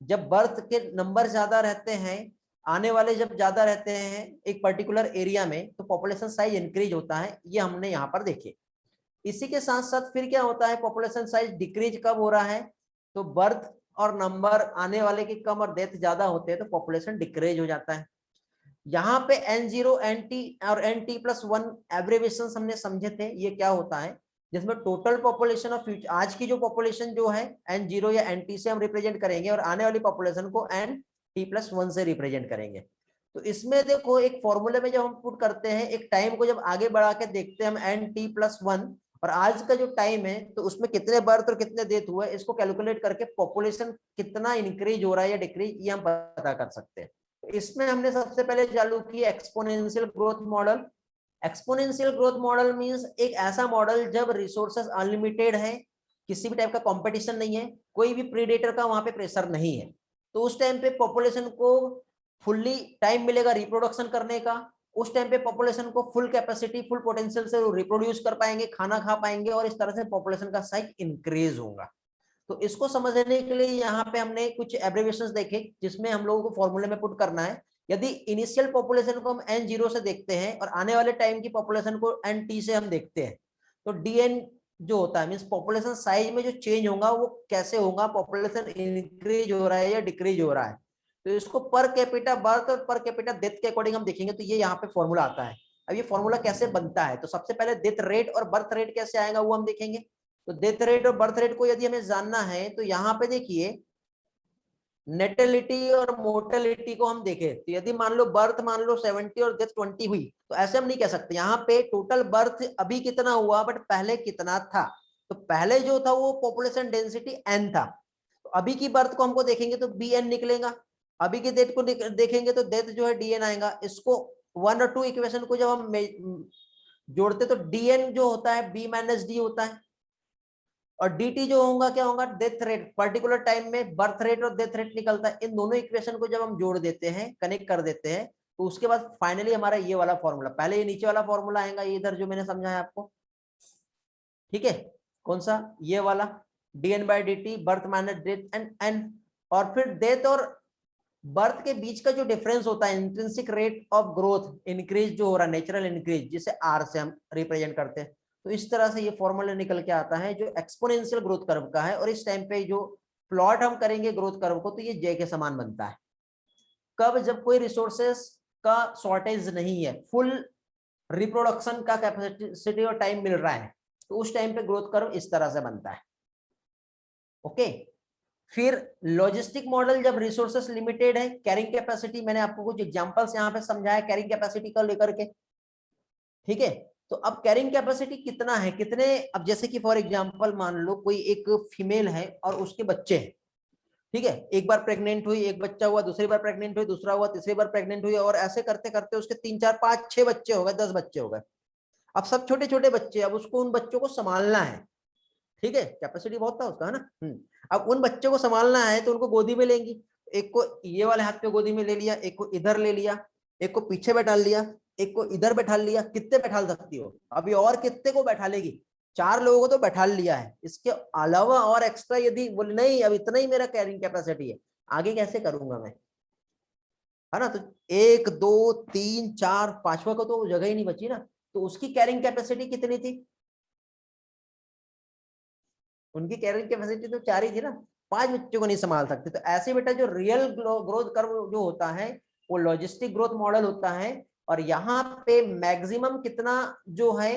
जब बर्थ के नंबर ज्यादा रहते हैं, आने वाले जब ज्यादा रहते हैं एक पर्टिकुलर एरिया में, तो पॉपुलेशन साइज इंक्रीज होता है, ये हमने यहाँ पर देखे। इसी के साथ साथ फिर क्या होता है, पॉपुलेशन साइज डिक्रीज कब हो रहा है, तो बर्थ और नंबर आने वाले के कम और डेथ ज्यादा होते हैं तो पॉपुलेशन डिक्रीज हो जाता है। यहाँ पे N0 NT और NT+1 एब्रीविएशन हमने समझे थे, ये क्या होता है, जिसमें टोटल पॉपुलेशन ऑफ फ्यूचर, आज की जो पॉपुलेशन जो है N0 या NT से हम रिप्रेजेंट करेंगे और आने वाली पॉपुलेशन को NT+1 से रिप्रेजेंट करेंगे। तो इसमें देखो एक फॉर्मूले में जब हम पुट करते हैं, एक टाइम को जब आगे बढ़ा के देखते हैं हम NT+1 और आज का जो टाइम है, तो उसमें कितने बर्थ और कितने डेथ हुए, इसको कैलकुलेट करके पॉपुलेशन कितना इंक्रीज हो रहा है या डिक्रीज, ये हम पता कर सकते हैं। इसमें हमने सबसे पहले चालू की exponential growth model. Exponential growth model means एक ऐसा मॉडल जब रिसोर्सेज अनलिमिटेड है, किसी भी टाइप का कंपटीशन नहीं है, कोई भी प्रीडेटर का वहां पे प्रेशर नहीं है, तो उस टाइम पे पॉपुलेशन को फुल्ली टाइम मिलेगा रिप्रोडक्शन करने का। उस टाइम पे पॉपुलेशन को फुल कैपेसिटी, फुल पोटेंशियल से रिप्रोड्यूस कर पाएंगे, खाना खा पाएंगे और इस तरह से पॉपुलेशन का साइज इंक्रीज होगा। तो इसको समझने के लिए यहाँ पे हमने कुछ एब्रिविएशंस देखे, जिसमें हम लोगों को फॉर्मूले में पुट करना है। यदि इनिशियल पॉपुलेशन को हम N0 से देखते हैं और आने वाले टाइम की पॉपुलेशन को NT से हम देखते हैं, तो DN जो होता है मींस पॉपुलेशन साइज में जो चेंज होगा वो कैसे होगा, पॉपुलेशन इंक्रीज हो रहा है या डिक्रीज हो रहा है। तो इसको पर कैपिटा बर्थ और पर कैपिटा डेथ के अकॉर्डिंग हम देखेंगे, तो ये यहाँ पे फॉर्मूला आता है। अब ये फॉर्मूला कैसे बनता है, तो सबसे पहले डेथ रेट और बर्थ रेट कैसे आएगा वो हम देखेंगे। तो डेथ रेट और बर्थ रेट को यदि हमें जानना है, तो यहाँ पे देखिए नेटेलिटी और मोर्टेलिटी को हम देखें, तो यदि मान लो बर्थ मान लो 70 और डेथ 20 हुई, तो ऐसे हम नहीं कह सकते यहाँ पे टोटल बर्थ अभी कितना हुआ बट पहले कितना था। तो पहले जो था वो पॉपुलेशन डेंसिटी n था, तो अभी की बर्थ को हमको देखेंगे तो bn निकलेगा, अभी की डेथ को देखेंगे तो डेथ जो है dn आएगा। इसको 1 और 2 इक्वेशन को जब हम जोड़ते तो dn जो होता है b माइनस डी होता है, और dt जो होगा क्या होगा, डेथ रेट, पर्टिकुलर टाइम में बर्थ रेट और डेथ रेट निकलता है। इन दोनों इक्वेशन को जब हम जोड़ देते हैं, कनेक्ट कर देते हैं, तो उसके बाद फाइनली हमारा ये वाला फॉर्मूला, पहले ये नीचे वाला फॉर्मूला आएगा, ये इधर जो मैंने समझाया आपको, ठीक है, कौन सा, ये वाला dn/dt birth minus death and n, और फिर डेथ और बर्थ के बीच का जो डिफरेंस होता है, intrinsic rate of growth increase जो हो रहा है, नेचुरल इंक्रीज, जिसे आर से हम रिप्रेजेंट करते हैं। तो इस तरह से ये फॉर्मूला निकल के आता है जो एक्सपोनेंशियल ग्रोथ कर्व का है। और इस टाइम पे जो प्लॉट हम करेंगे ग्रोथ कर्व को, तो ये जे के समान बनता है। कब? जब कोई रिसोर्सेस का शॉर्टेज नहीं है, फुल रिप्रोडक्शन का कैपेसिटी और टाइम मिल रहा है, तो उस टाइम पे ग्रोथ कर्व इस तरह से बनता है। ओके। फिर लॉजिस्टिक मॉडल, जब रिसोर्सेस लिमिटेड है, कैरिंग कैपेसिटी, मैंने आपको कुछ एग्जांपल्स यहाँ पे समझाया कैरिंग कैपेसिटी का लेकर के, ठीक है। तो अब कैरिंग कैपेसिटी कितना है, कितने, अब जैसे कि फॉर एग्जांपल मान लो कोई एक फीमेल है और उसके बच्चे हैं, ठीक है, एक बार प्रेग्नेंट हुई, एक बच्चा हुआ, दूसरी बार प्रेग्नेंट हुई, दूसरा हुआ, तीसरी बार प्रेग्नेंट हुई, और ऐसे करते करते उसके 3 4 5 6 बच्चे हो गए, 10 बच्चे हो गए। अब सब छोटे छोटे बच्चे, अब उसको उन बच्चों को संभालना है, ठीक है, कैपेसिटी बहुत था उसका, है ना। अब उन बच्चों को संभालना है तो उनको गोदी में लेंगी, एक को ये वाले हाथ पे गोदी में ले लिया, एक को इधर ले लिया, एक को पीछे बैठा लिया, एक को इधर बैठा लिया। कितने बैठा सकती हो अभी, और कितने को बैठा लेगी? 4 लोगों को तो बैठा लिया है, इसके अलावा और एक्स्ट्रा यदि बोले नहीं अब इतना ही मेरा कैरिंग कैपेसिटी है, आगे कैसे करूंगा मैं, है ना। तो 1 2 3 4 5वां को तो जगह ही नहीं बची ना, तो उसकी कैरिंग कैपेसिटी कितनी थी? उनकी कैरिंग कैपेसिटी तो 4 ही थी ना, 5 बच्चों को नहीं संभाल सकते। तो ऐसे बेटा जो रियल ग्रोथ कर्व जो होता है वो लॉजिस्टिक ग्रोथ मॉडल होता है। और यहाँ पे मैक्सिमम कितना जो है,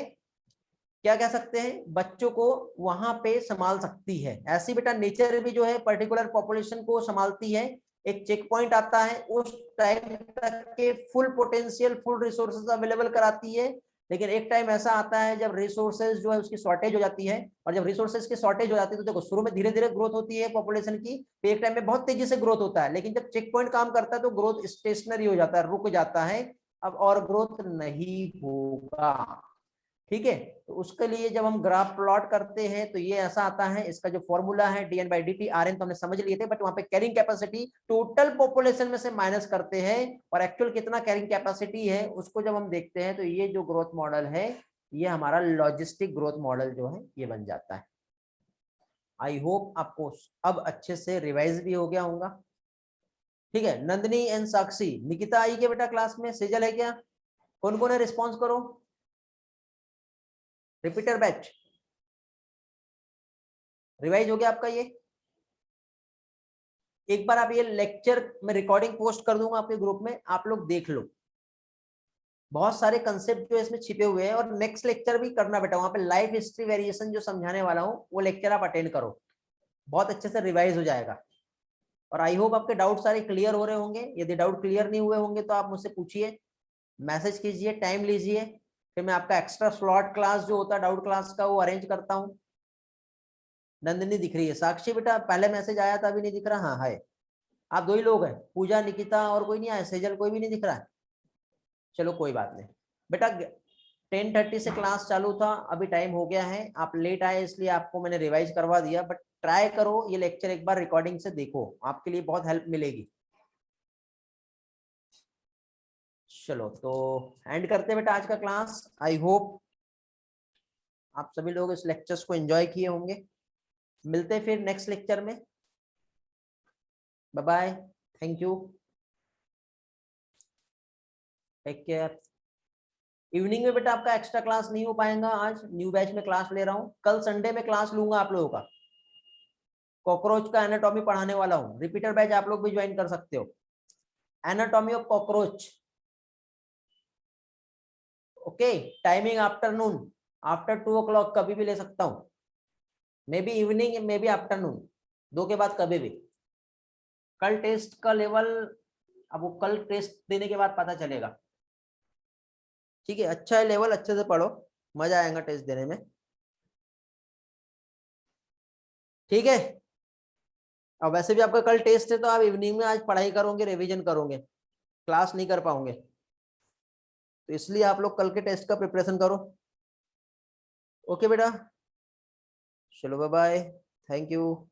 क्या कह सकते हैं, बच्चों को वहां पे संभाल सकती है। ऐसी बेटा नेचर भी जो है पर्टिकुलर पॉपुलेशन को संभालती है। एक चेक पॉइंट आता है, उस टाइम तक के full potential full resources available कराती है। लेकिन एक टाइम ऐसा आता है जब रिसोर्सेज जो है उसकी शॉर्टेज हो जाती है, और जब रिसोर्सेज की शॉर्टेज हो जाती है तो देखो शुरू में धीरे धीरे ग्रोथ होती है पॉपुलेशन की, फिर एक टाइम में बहुत तेजी से ग्रोथ होता है, लेकिन जब चेक पॉइंट काम करता है तो ग्रोथ स्टेशनरी हो जाता है, रुक जाता है, अब और ग्रोथ नहीं होगा, ठीक है। तो उसके लिए जब हम ग्राफ प्लॉट करते हैं तो ये ऐसा आता है, इसका जो फॉर्मूला है dn/dt, rn तो हमने समझ लिए थे, बट वहां पे कैरिंग कैपेसिटी टोटल पॉपुलेशन में से माइनस करते हैं, और एक्चुअल कितना कैरिंग कैपेसिटी है उसको जब हम देखते हैं तो ये जो ग्रोथ मॉडल है ये हमारा लॉजिस्टिक ग्रोथ मॉडल जो है ये बन जाता है। आई होप आपको अब अच्छे से रिवाइज भी हो गया होगा, ठीक है। नंदिनी एंड साक्षी, निकिता आई क्या बेटा क्लास में? सेजल है क्या? कौन कौन है, रिस्पॉन्स करो। रिपीटर बैच रिवाइज हो गया आपका ये? एक बार आप ये लेक्चर में रिकॉर्डिंग पोस्ट कर दूंगा आपके ग्रुप में, आप लोग देख लो, बहुत सारे कंसेप्ट जो इसमें छिपे हुए हैं। और नेक्स्ट लेक्चर भी करना बेटा, वहां पे लाइफ हिस्ट्री वेरिएशन जो समझाने वाला हूँ वो लेक्चर आप अटेंड करो, बहुत अच्छे से रिवाइज हो जाएगा। और आई होप आपके डाउट सारे क्लियर हो रहे होंगे। यदि डाउट क्लियर नहीं हुए होंगे तो आप मुझसे पूछिए, मैसेज कीजिए, टाइम लीजिए, फिर मैं आपका एक्स्ट्रा स्लॉट क्लास जो होता है डाउट क्लास का वो अरेंज करता हूँ। नंदिनी दिख रही है, साक्षी बेटा पहले मैसेज आया था अभी नहीं दिख रहा, हाँ है, आप 2 ही लोग हैं, पूजा निकिता और कोई नहीं आया, सेजल कोई भी नहीं दिख रहा है। चलो कोई बात नहीं बेटा, 10:30 से क्लास चालू था, अभी टाइम हो गया है, आप लेट आए इसलिए आपको मैंने रिवाइज करवा दिया, बट ट्राई करो ये लेक्चर एक बार रिकॉर्डिंग से देखो, आपके लिए बहुत हेल्प मिलेगी। चलो तो एंड करते हैं बेटा आज का क्लास। आई होप आप सभी लोग इस लेक्चर्स को एंजॉय किए होंगे। मिलते हैं फिर नेक्स्ट लेक्चर में। Bye bye, thank you, take care. Evening में बेटा आपका एक्स्ट्रा क्लास नहीं हो पाएगा, आज न्यू बैच में क्लास ले रहा हूँ, कल संडे में क्लास लूंगा आप लोगों का, कॉकरोच का एनाटॉमी पढ़ाने वाला हूँ। रिपीटर बैच आप लोग भी ज्वाइन कर सकते हो, anatomy of cockroach. Okay, timing afternoon, after 2 o'clock कभी भी ले सकता हूँ, may be evening may be afternoon, 2 के बाद कभी भी। कल टेस्ट का लेवल, अब वो कल टेस्ट देने के बाद पता चलेगा, ठीक है। अच्छा है लेवल, अच्छे से पढ़ो, मजा आएगा टेस्ट देने में, ठीक है। अब वैसे भी आपका कल टेस्ट है तो आप इवनिंग में आज पढ़ाई करोगे, रिवीजन करोगे, क्लास नहीं कर पाओगे, तो इसलिए आप लोग कल के टेस्ट का प्रिपरेशन करो। ओके बेटा, चलो बाय बाय, थैंक यू।